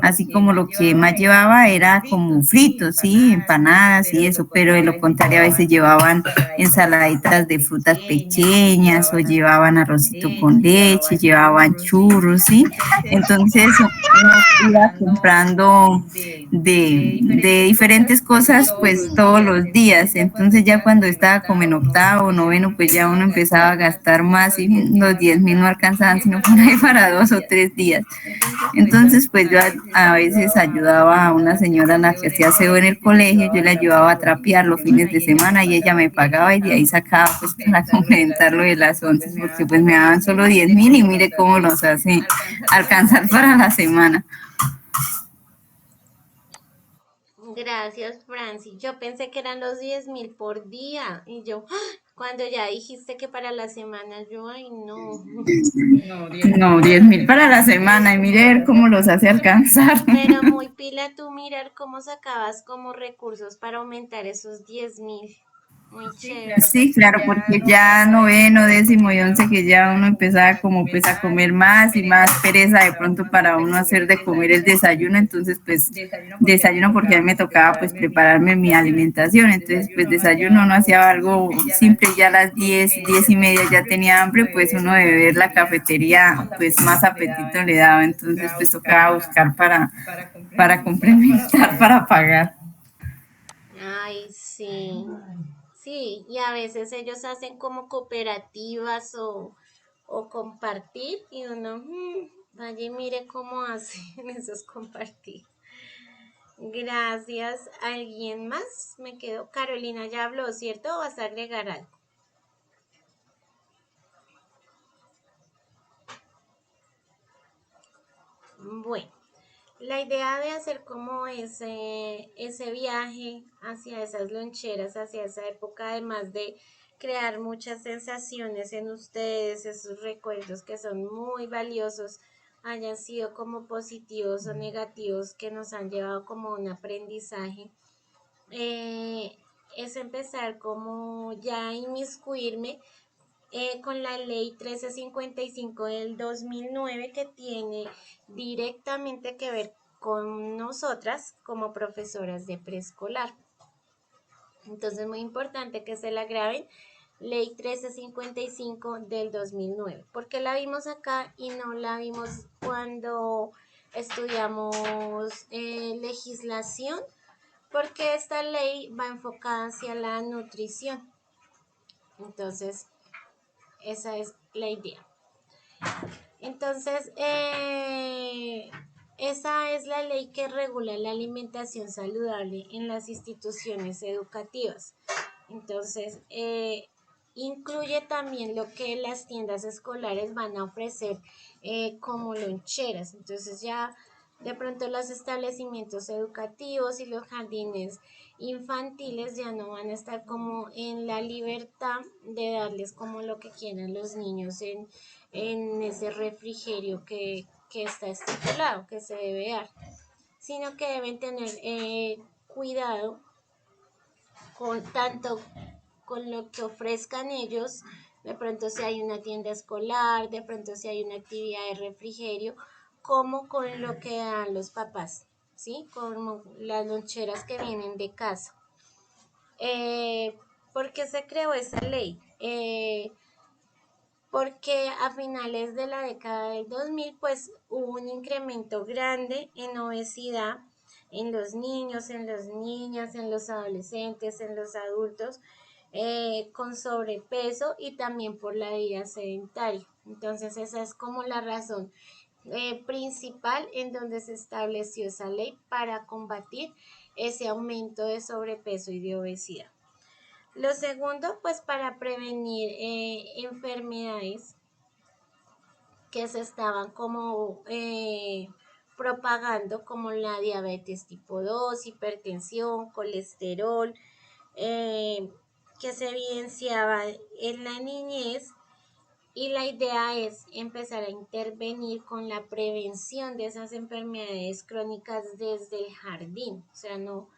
así como lo que más llevaba era como fritos, sí, empanadas y eso, pero de lo contrario a veces llevaban ensaladitas de frutas pequeñas o llevaban arrocito con leche, llevaban churros, ¿sí? Entonces uno iba comprando de diferentes cosas pues todos los días, entonces ya cuando estaba como en octavo, noveno, pues ya uno empezaba a gastar más y los 10.000 no alcanzaban sino por ahí para 2 o 3 días. Entonces, pues yo a veces ayudaba a una señora en la que hacía aseo en el colegio, yo le ayudaba a trapear los fines de semana y ella me pagaba y de ahí sacaba pues para complementar lo de las once, porque pues me daban solo 10.000 y mire cómo los hace alcanzar para la semana. Gracias, Franci. Yo pensé que eran los 10.000 por día. Y yo, ¡ah! Cuando ya dijiste que para la semana, yo, ay, no. No, 10.000 para la semana y mire cómo los hace alcanzar. Pero muy pila tú mirar cómo sacabas como recursos para aumentar esos 10.000. Muy chévere. Sí, claro, porque ya noveno, décimo y once que ya uno empezaba como pues a comer más y más pereza de pronto para uno hacer de comer el desayuno, entonces pues desayuno porque a mí me tocaba pues prepararme mi alimentación, entonces pues desayuno uno hacía algo simple, ya a las 10, 10:30 ya tenía hambre, pues uno de ver la cafetería pues más apetito le daba, entonces pues tocaba buscar para complementar, para pagar. Ay, sí. Sí, y a veces ellos hacen como cooperativas o compartir y uno, vaya y mire cómo hacen esos compartir. Gracias. ¿Alguien más? Me quedo. Carolina ya habló, ¿cierto? ¿O vas a agregar algo? Bueno, la idea de hacer como ese viaje hacia esas loncheras, hacia esa época, además de crear muchas sensaciones en ustedes, esos recuerdos que son muy valiosos, hayan sido como positivos o negativos, que nos han llevado como un aprendizaje, eh, es empezar como ya a inmiscuirme con la ley 1355 del 2009 que tiene directamente que ver con nosotras como profesoras de preescolar. Entonces, muy importante que se la graben, ley 1355 del 2009. ¿Por qué la vimos acá y no la vimos cuando estudiamos legislación? Porque esta ley va enfocada hacia la nutrición. Entonces, esa es la idea. Entonces, esa es la ley que regula la alimentación saludable en las instituciones educativas. Entonces, incluye también lo que las tiendas escolares van a ofrecer como loncheras. Entonces, ya de pronto los establecimientos educativos y los jardines infantiles ya no van a estar como en la libertad de darles como lo que quieran los niños en ese refrigerio que está estipulado, que se debe dar, sino que deben tener cuidado con tanto con lo que ofrezcan ellos, de pronto si hay una tienda escolar, de pronto si hay una actividad de refrigerio, como con lo que dan los papás, ¿sí? Como las loncheras que vienen de casa. Eh, ¿Por qué se creó esa ley? Porque a finales de la década del 2000 pues hubo un incremento grande en obesidad en los niños, en las niñas, en los adolescentes, en los adultos, con sobrepeso y también por la vida sedentaria. Entonces esa es como la razón principal en donde se estableció esa ley para combatir ese aumento de sobrepeso y de obesidad. Lo segundo, pues para prevenir enfermedades que se estaban como propagando, como la diabetes tipo 2, hipertensión, colesterol, que se evidenciaba en la niñez, y la idea es empezar a intervenir con la prevención de esas enfermedades crónicas desde el jardín. O sea, no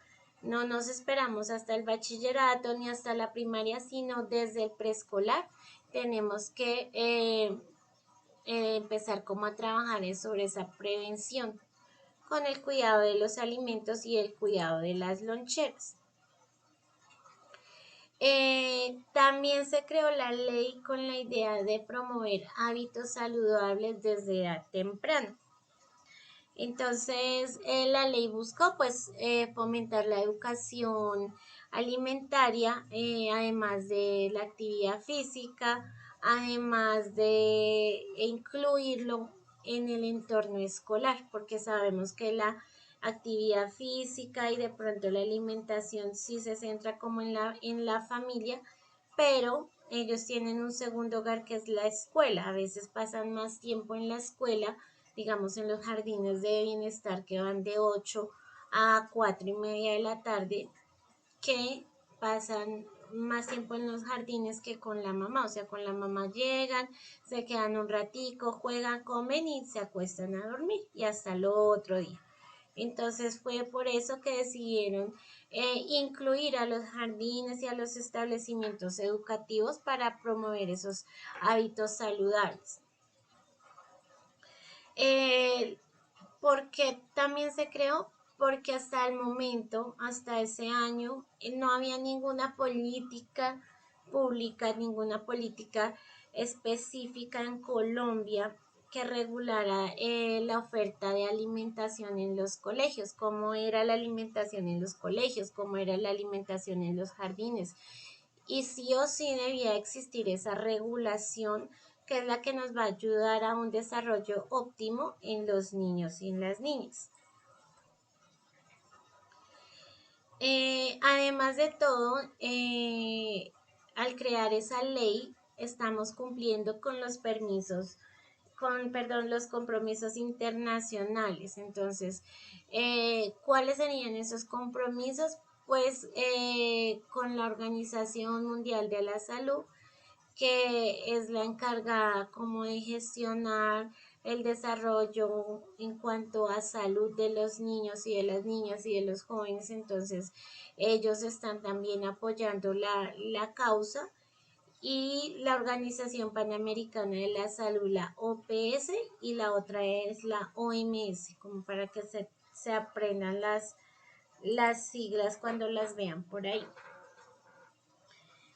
nos esperamos hasta el bachillerato ni hasta la primaria, sino desde el preescolar tenemos que empezar como a trabajar sobre esa prevención con el cuidado de los alimentos y el cuidado de las loncheras. También se creó la ley con la idea de promover hábitos saludables desde edad temprana. Entonces, la ley buscó pues fomentar la educación alimentaria, además de la actividad física, además de incluirlo en el entorno escolar, porque sabemos que la actividad física y de pronto la alimentación sí se centra como en la familia, pero ellos tienen un segundo hogar que es la escuela. A veces pasan más tiempo en la escuela, digamos en los jardines de bienestar que van de 8 a 4:30 de la tarde, que pasan más tiempo en los jardines que con la mamá. O sea, con la mamá llegan, se quedan un ratico, juegan, comen y se acuestan a dormir y hasta el otro día. Entonces fue por eso que decidieron incluir a los jardines y a los establecimientos educativos para promover esos hábitos saludables. ¿Por qué también se creó? Porque hasta el momento, hasta ese año, no había ninguna política pública, ninguna política específica en Colombia que regulara la oferta de alimentación en los colegios, cómo era la alimentación en los colegios, cómo era la alimentación en los jardines. Y sí o sí debía existir esa regulación que es la que nos va a ayudar a un desarrollo óptimo en los niños y en las niñas. Además de todo, al crear esa ley, estamos cumpliendo con los permisos, los compromisos internacionales. Entonces, ¿cuáles serían esos compromisos? Pues con la Organización Mundial de la Salud, que es la encargada como de gestionar el desarrollo en cuanto a salud de los niños y de las niñas y de los jóvenes. Entonces, ellos están también apoyando la causa, y la Organización Panamericana de la Salud, la OPS, y la otra es la OMS, como para que se aprendan las siglas cuando las vean por ahí.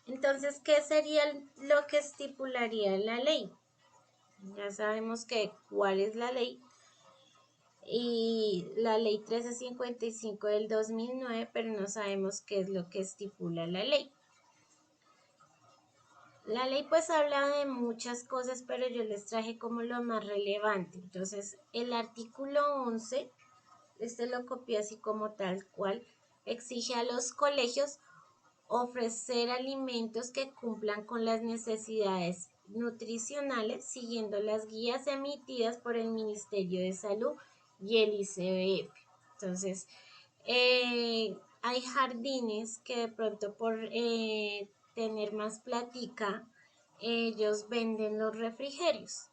Entonces, ¿qué sería lo que estipularía la ley? Ya sabemos cuál es la ley, y la ley 1355 del 2009, pero no sabemos qué es lo que estipula la ley. La ley pues habla de muchas cosas, pero yo les traje como lo más relevante. Entonces, el artículo 11, lo copié así como tal cual, exige a los colegios ofrecer alimentos que cumplan con las necesidades nutricionales siguiendo las guías emitidas por el Ministerio de Salud y el ICBF. Entonces, hay jardines que de pronto por tener más plática, ellos venden los refrigerios.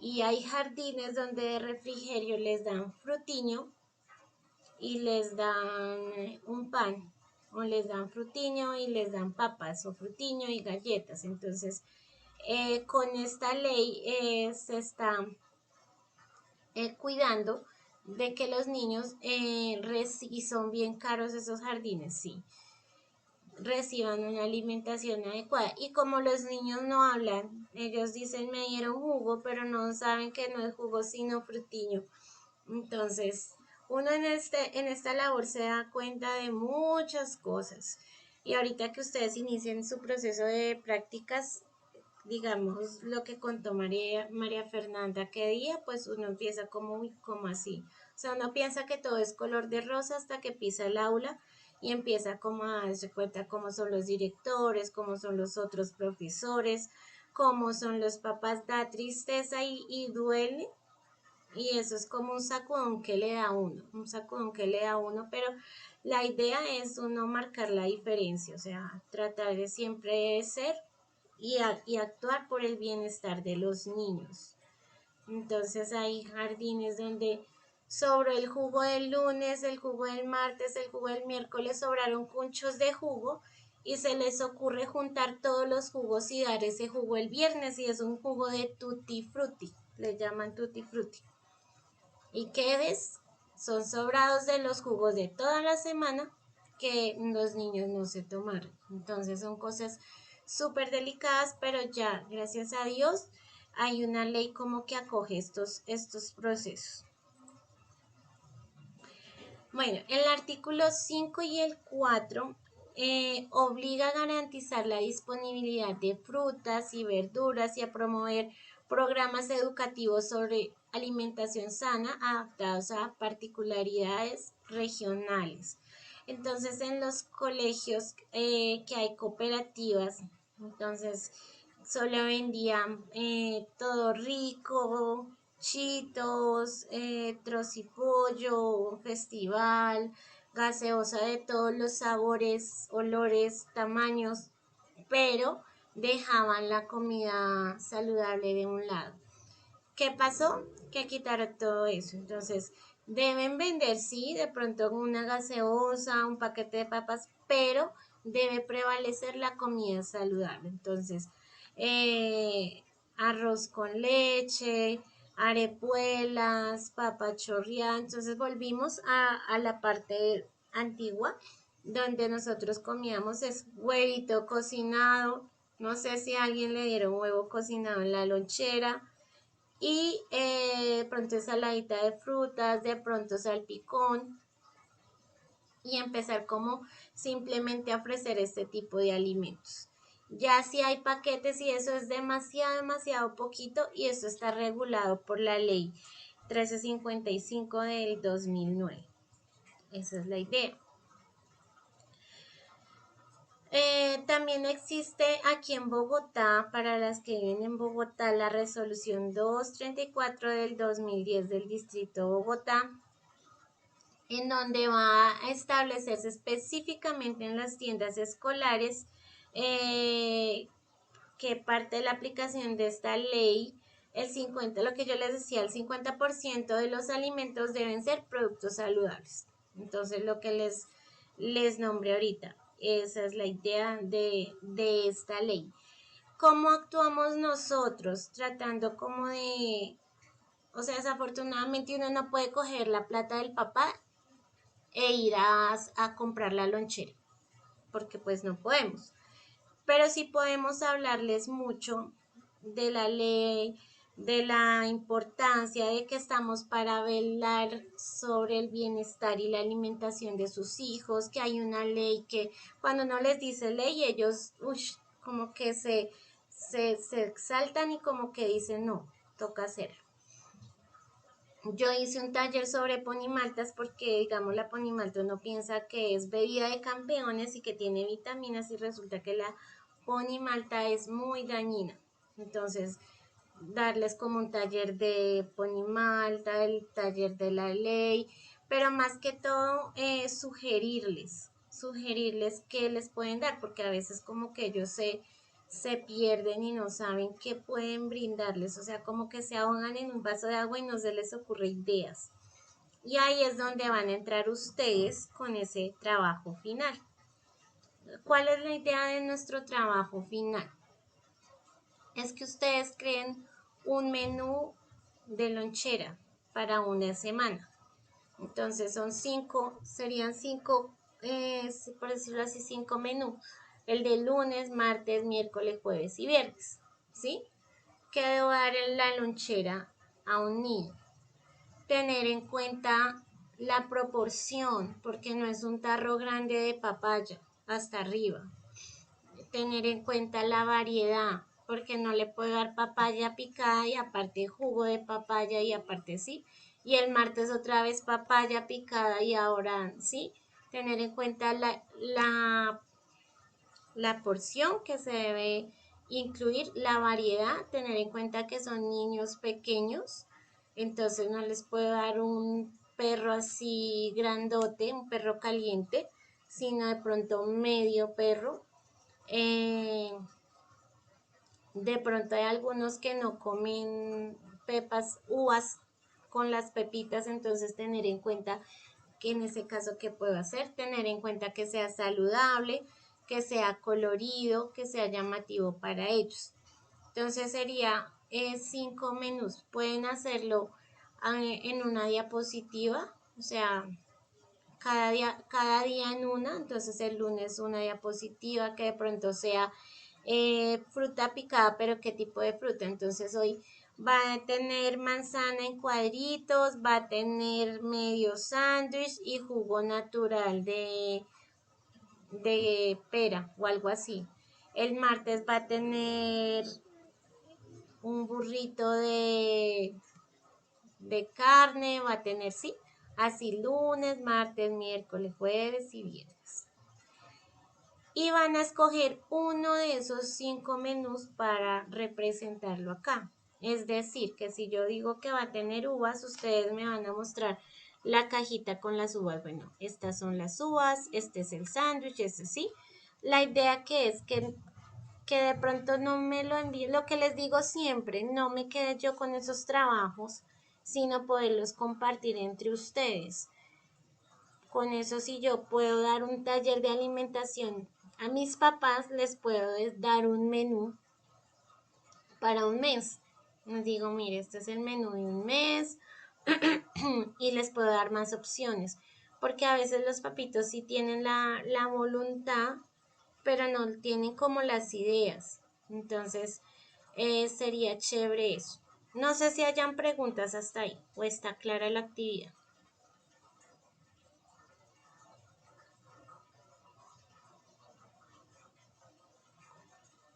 Y hay jardines donde de refrigerio les dan frutiño y les dan un pan, o les dan frutiño y les dan papas, o frutiño y galletas. Entonces, con esta ley se está cuidando de que los niños, y son bien caros esos jardines, sí, reciban una alimentación adecuada. Y como los niños no hablan, ellos dicen me dieron jugo, pero no saben que no es jugo sino frutiño. Entonces, uno en esta labor se da cuenta de muchas cosas. Y ahorita que ustedes inicien su proceso de prácticas, digamos, lo que contó María Fernanda, ¿qué día? Pues uno empieza como, uy, como así. O sea, uno piensa que todo es color de rosa hasta que pisa el aula y empieza como a darse cuenta cómo son los directores, cómo son los otros profesores, cómo son los papás. Da tristeza y duele. Y eso es como un sacudón que le da uno, un sacudón que le da uno, pero la idea es uno marcar la diferencia, o sea, tratar de siempre ser y actuar por el bienestar de los niños. Entonces hay jardines donde sobró el jugo del lunes, el jugo del martes, el jugo del miércoles, sobraron cunchos de jugo y se les ocurre juntar todos los jugos y dar ese jugo el viernes y es un jugo de tutti frutti, le llaman tutti frutti. ¿Y qué ves? Son sobrados de los jugos de toda la semana que los niños no se tomaron. Entonces son cosas súper delicadas, pero ya, gracias a Dios, hay una ley como que acoge estos procesos. Bueno, el artículo 5 y el 4 obliga a garantizar la disponibilidad de frutas y verduras y a promover programas educativos sobre alimentación sana adaptados a particularidades regionales. Entonces, en los colegios que hay cooperativas, entonces solo vendían todo rico, chitos, trocipollo, festival, gaseosa de todos los sabores, olores, tamaños, pero dejaban la comida saludable de un lado. ¿Qué pasó? Que quitaron todo eso. Entonces, deben vender, sí, de pronto una gaseosa, un paquete de papas, pero debe prevalecer la comida saludable. Entonces, arroz con leche, arepuelas, papa chorreada. Entonces, volvimos a la parte antigua, donde nosotros comíamos es huevito cocinado. No sé si a alguien le dieron huevo cocinado en la lonchera y de pronto ensaladita de frutas, de pronto salpicón y empezar como simplemente a ofrecer este tipo de alimentos. Ya si hay paquetes y eso es demasiado poquito y eso está regulado por la ley 1355 del 2009. Esa es la idea. También existe aquí en Bogotá, para las que viven en Bogotá, la resolución 234 del 2010 del Distrito de Bogotá, en donde va a establecerse específicamente en las tiendas escolares que parte de la aplicación de esta ley, el 50, lo que yo les decía, el 50% de los alimentos deben ser productos saludables. Entonces, lo que les nombré ahorita, esa es la idea de esta ley. ¿Cómo actuamos nosotros? Tratando como de, o sea, desafortunadamente uno no puede coger la plata del papá e ir a comprar la lonchera, porque pues no podemos. Pero sí podemos hablarles mucho de la ley, de la importancia de que estamos para velar sobre el bienestar y la alimentación de sus hijos, que hay una ley que cuando no les dice ley, ellos como que se exaltan y como que dicen, no, toca hacerlo. Yo hice un taller sobre ponimaltas porque, digamos, la ponimalta uno piensa que es bebida de campeones y que tiene vitaminas y resulta que la ponimalta es muy dañina. Entonces, darles como un taller de ponimalta, el taller de la ley, pero más que todo sugerirles qué les pueden dar, porque a veces como que ellos se pierden y no saben qué pueden brindarles, o sea, como que se ahogan en un vaso de agua y no se les ocurre ideas. Y ahí es donde van a entrar ustedes con ese trabajo final. ¿Cuál es la idea de nuestro trabajo final? Es que ustedes creen un menú de lonchera para una semana. Entonces serían cinco por decirlo así, 5 menús. El de lunes, martes, miércoles, jueves y viernes, ¿sí? ¿Qué debo dar en la lonchera a un niño? Tener en cuenta la proporción, porque no es un tarro grande de papaya hasta arriba. Tener en cuenta la variedad, porque no le puedo dar papaya picada y aparte jugo de papaya y aparte sí. Y el martes otra vez papaya picada y ahora sí. Tener en cuenta la porción que se debe incluir, la variedad, tener en cuenta que son niños pequeños, entonces no les puedo dar un perro así grandote, un perro caliente, sino de pronto medio perro. De pronto hay algunos que no comen uvas con las pepitas, entonces tener en cuenta que en ese caso, ¿qué puedo hacer? Tener en cuenta que sea saludable, que sea colorido, que sea llamativo para ellos. Entonces sería 5 menús. Pueden hacerlo en una diapositiva, o sea, cada día en una. Entonces el lunes una diapositiva que de pronto sea fruta picada, pero ¿qué tipo de fruta? Entonces hoy va a tener manzana en cuadritos, va a tener medio sándwich y jugo natural de pera o algo así. El martes va a tener un burrito de carne, va a tener, sí, así lunes, martes, miércoles, jueves y viernes. Y van a escoger uno de esos 5 menús para representarlo acá. Es decir, que si yo digo que va a tener uvas, ustedes me van a mostrar la cajita con las uvas. Bueno, estas son las uvas, este es el sándwich, este sí. La idea que es que de pronto no me lo envíen, lo que les digo siempre, no me quede yo con esos trabajos, sino poderlos compartir entre ustedes. Con eso, si yo puedo dar un taller de alimentación a mis papás, les puedo dar un menú para un mes. Les digo, mire, este es el menú de un mes y les puedo dar más opciones. Porque a veces los papitos sí tienen la voluntad, pero no tienen como las ideas. Entonces, sería chévere eso. No sé si hayan preguntas hasta ahí o está clara la actividad.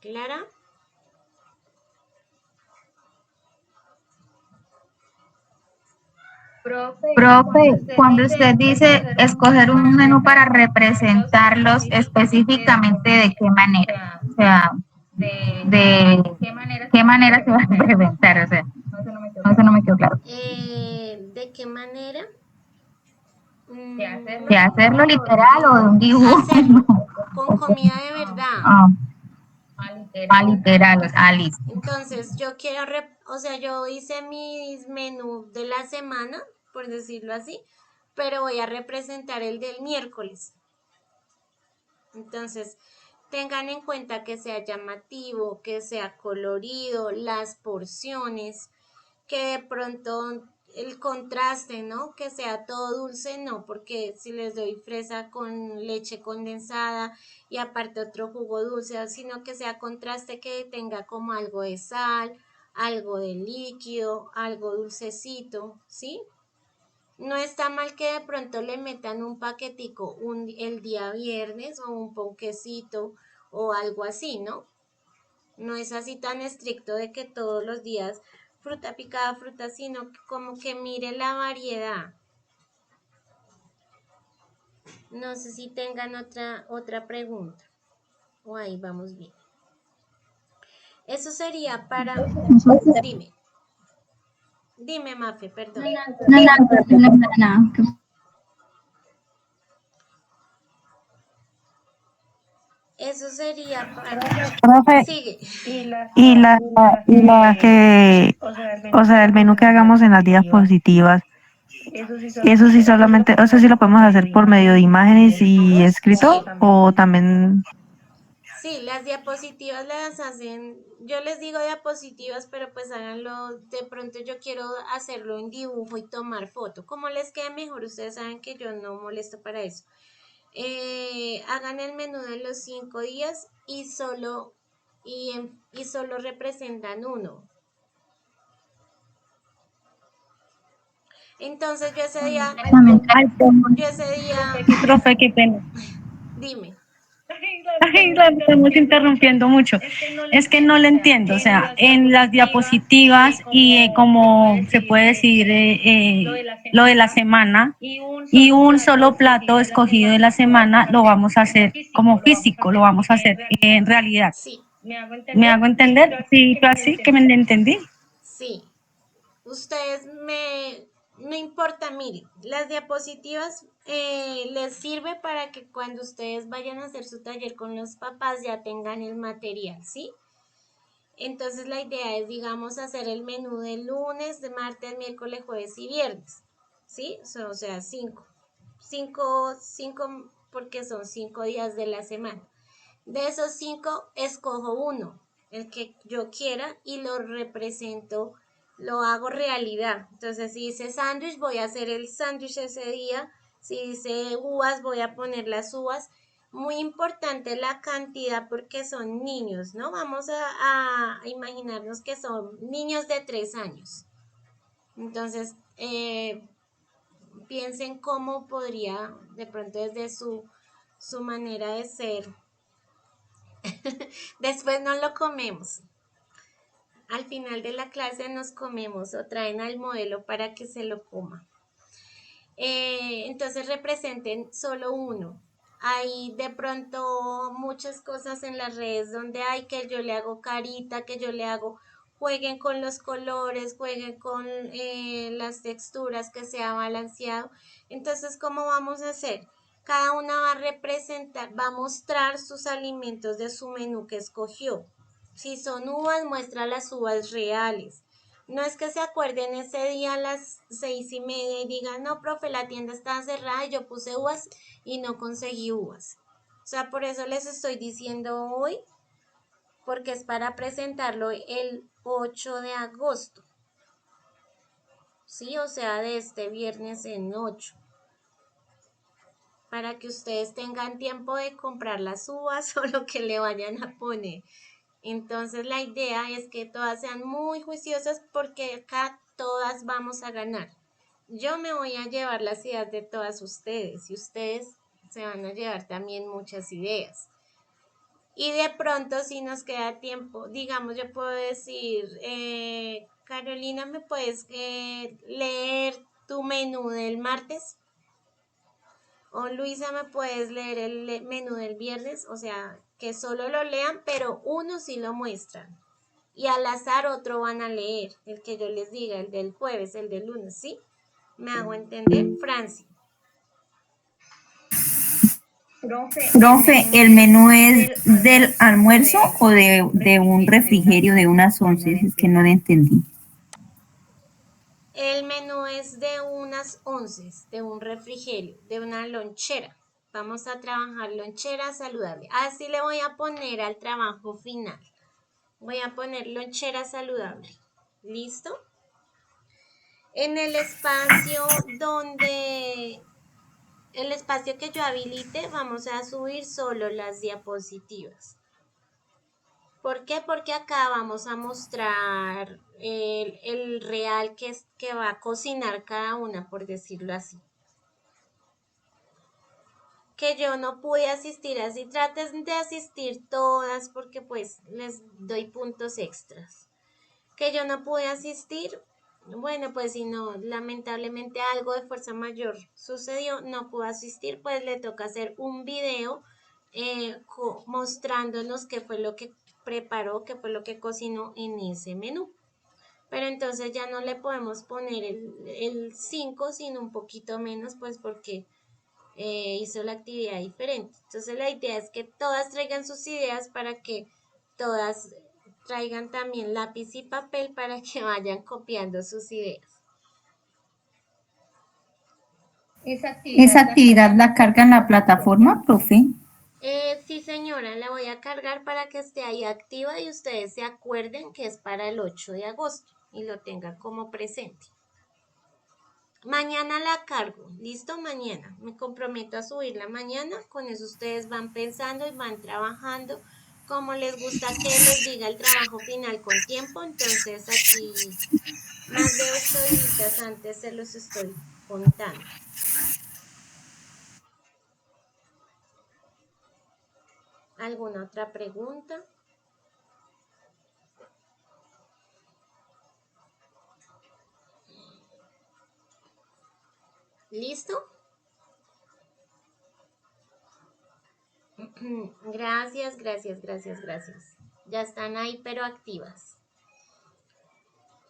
¿Clara? Profe, cuando usted dice escoger un menú para representarlos específicamente, ¿de qué manera? O sea, ¿de qué manera se va a representar? O sea, no, eso no me quedó claro. ¿De qué manera? ¿De hacerlo literal o de un dibujo? Hacerlo con comida de verdad. Ah, literal, listo. Entonces, yo quiero, o sea, yo hice mis menús de la semana, por decirlo así, pero voy a representar el del miércoles. Entonces, tengan en cuenta que sea llamativo, que sea colorido, las porciones, que de pronto el contraste, ¿no? Que sea todo dulce, no, porque si les doy fresa con leche condensada y aparte otro jugo dulce, sino que sea contraste que tenga como algo de sal, algo de líquido, algo dulcecito, ¿sí? No está mal que de pronto le metan un paquetico el día viernes o un ponquecito o algo así, ¿no? No es así tan estricto de que todos los días fruta picada, fruta, sino como que mire la variedad. No sé si tengan otra pregunta. O ahí vamos bien. Eso sería para... Dime. Dime, Mafe, perdón. No, no. Eso sería para... Profe, Sigue. y la que, o sea, el menú que hagamos en las diapositivas, eso sí solamente, o sea, sí lo podemos hacer por medio de imágenes y escrito, Sí, o también, sí, las diapositivas las hacen, yo les digo diapositivas, pero pues háganlo, de pronto yo quiero hacerlo en dibujo y tomar foto, como les quede mejor, ustedes saben que yo no molesto para eso. Hagan el menú de los 5 días y solo representan uno. Entonces yo ese día, Ay, profe, qué pena. dime. Ay, la estamos interrumpiendo mucho. Es que no le entiendo, o sea, en las diapositivas y como se puede decir lo de la semana y un solo plato escogido de la semana lo vamos a hacer como físico, lo vamos a hacer en realidad. Sí, ¿Me hago entender? Sí, fue así que me entendí. sí. Ustedes no importa, miren, las diapositivas les sirve para que cuando ustedes vayan a hacer su taller con los papás ya tengan el material, ¿sí? Entonces la idea es, digamos, hacer el menú de lunes, de martes, miércoles, jueves y viernes, ¿sí? O sea, cinco porque son 5 días de la semana. De esos 5, escojo uno, el que yo quiera, y lo represento, lo hago realidad. Entonces, si dice sándwich, voy a hacer el sándwich ese día. Si dice uvas, voy a poner las uvas. Muy importante la cantidad porque son niños, ¿no? Vamos a imaginarnos que son niños de 3 años. Entonces, piensen cómo podría, de pronto desde su manera de ser. Después no lo comemos. Al final de la clase nos comemos o traen al modelo para que se lo coma. Entonces representen solo uno. Hay de pronto muchas cosas en las redes donde hay que yo le hago carita, que yo le hago, jueguen con los colores, jueguen con las texturas, que sea balanceado. Entonces, ¿cómo vamos a hacer? Cada una va a representar, va a mostrar sus alimentos de su menú que escogió. Si son uvas, muestra las uvas reales. No es que se acuerden ese día a las 6:30 y digan, no, profe, la tienda estaba cerrada y yo puse uvas y no conseguí uvas. O sea, por eso les estoy diciendo hoy, porque es para presentarlo el 8 de agosto. Sí, o sea, de este viernes en 8. Para que ustedes tengan tiempo de comprar las uvas o lo que le vayan a poner. Entonces la idea es que todas sean muy juiciosas porque acá todas vamos a ganar. Yo me voy a llevar las ideas de todas ustedes y ustedes se van a llevar también muchas ideas. Y de pronto si nos queda tiempo, digamos, yo puedo decir, Carolina, ¿me puedes leer tu menú del martes? O Luisa, ¿me puedes leer el menú del viernes? O sea, que solo lo lean, pero uno sí lo muestran. Y al azar otro van a leer, el que yo les diga, el del jueves, el del lunes, ¿sí? ¿Me hago entender? Franci. Profe, ¿el menú es del almuerzo o de un refrigerio de unas 11? Es que no le entendí. El menú es de unas 11, de un refrigerio, de una lonchera. Vamos a trabajar lonchera saludable. Así le voy a poner al trabajo final. Voy a poner lonchera saludable. ¿Listo? En el espacio el espacio que yo habilite, vamos a subir solo las diapositivas. ¿Por qué? Porque acá vamos a mostrar el real que va a cocinar cada una, por decirlo así. Que yo no pude asistir, así traten de asistir todas porque pues les doy puntos extras. Que yo no pude asistir, bueno, pues si no, lamentablemente algo de fuerza mayor sucedió, no pudo asistir, pues le toca hacer un video mostrándonos qué fue lo que preparó, qué fue lo que cocinó en ese menú. Pero entonces ya no le podemos poner el 5, sino un poquito menos, pues porque hizo la actividad diferente. Entonces la idea es que todas traigan sus ideas para que todas traigan también lápiz y papel para que vayan copiando sus ideas. ¿Esa actividad la carga en la plataforma, profe? Sí, señora, la voy a cargar para que esté ahí activa y ustedes se acuerden que es para el 8 de agosto y lo tengan como presente. Mañana la cargo, listo, mañana. Me comprometo a subirla mañana. Con eso ustedes van pensando y van trabajando. Como les gusta que les diga el trabajo final con tiempo, entonces aquí más de 8 días antes se los estoy contando. ¿Alguna otra pregunta? ¿Listo? Gracias, gracias, gracias, gracias. Ya están ahí, pero activas.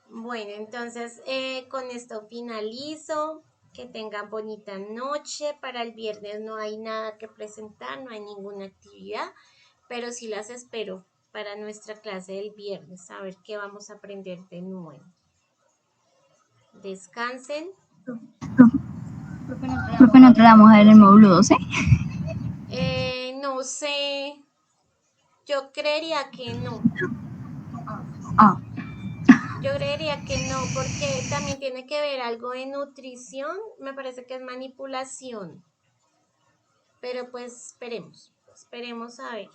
Bueno, entonces con esto finalizo. Que tengan bonita noche. Para el viernes no hay nada que presentar, no hay ninguna actividad, pero sí las espero para nuestra clase del viernes, a ver qué vamos a aprender de nuevo. Descansen. Profe, ¿nosotros vamos a ver el módulo 12? No sé, yo creería que no. Ah, Yo creería que no, porque también tiene que ver algo de nutrición, me parece que es manipulación. Pero pues esperemos a ver.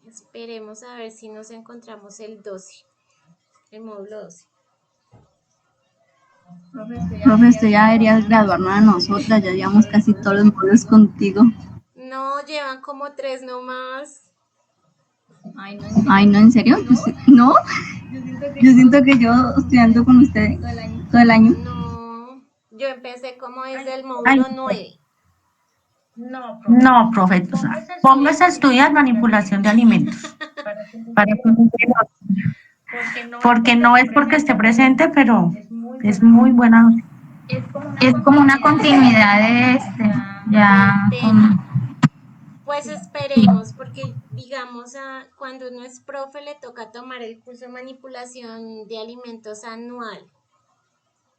Esperemos a ver si nos encontramos el 12, el módulo 12. profe, usted ya deberías graduarnos a nosotras, ya llevamos casi todos los módulos contigo. No, llevan como 3 nomás. Ay, no, ¿en serio? ¿No? Yo siento que yo estudiando con usted todo el año. No, yo empecé como desde el Ay, módulo 9. no, profe, o sea, póngase a estudiar manipulación de alimentos. Para que no porque no es porque esté presente, pero es muy buena. Es como una continuidad de ya Del como, tema. Pues esperemos, porque digamos, cuando uno es profe le toca tomar el curso de manipulación de alimentos anual.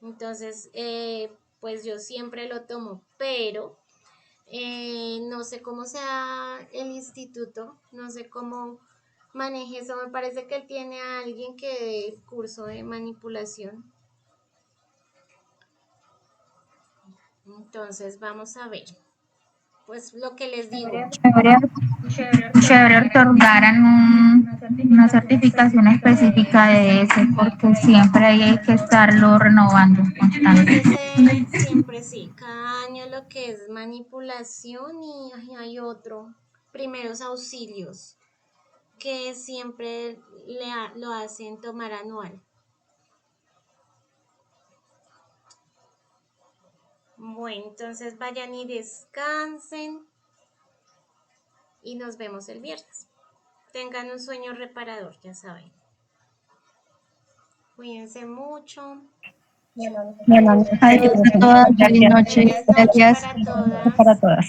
Entonces, pues yo siempre lo tomo, pero no sé cómo sea el instituto, no sé cómo maneje eso. Me parece que él tiene a alguien que dé curso de manipulación. Entonces, vamos a ver. Pues lo que les digo. chévere, chévere otorgaran una certificación específica de ese, porque siempre hay que estarlo renovando constantemente. Siempre sí, cada año lo que es manipulación y hay otro, primeros auxilios, que siempre lo hacen tomar anual. Bueno, entonces vayan y descansen y nos vemos el viernes. Tengan un sueño reparador, ya saben. Cuídense mucho. Adiós a todas, feliz noche. Feliz noche Gracias. para todas. Para todas.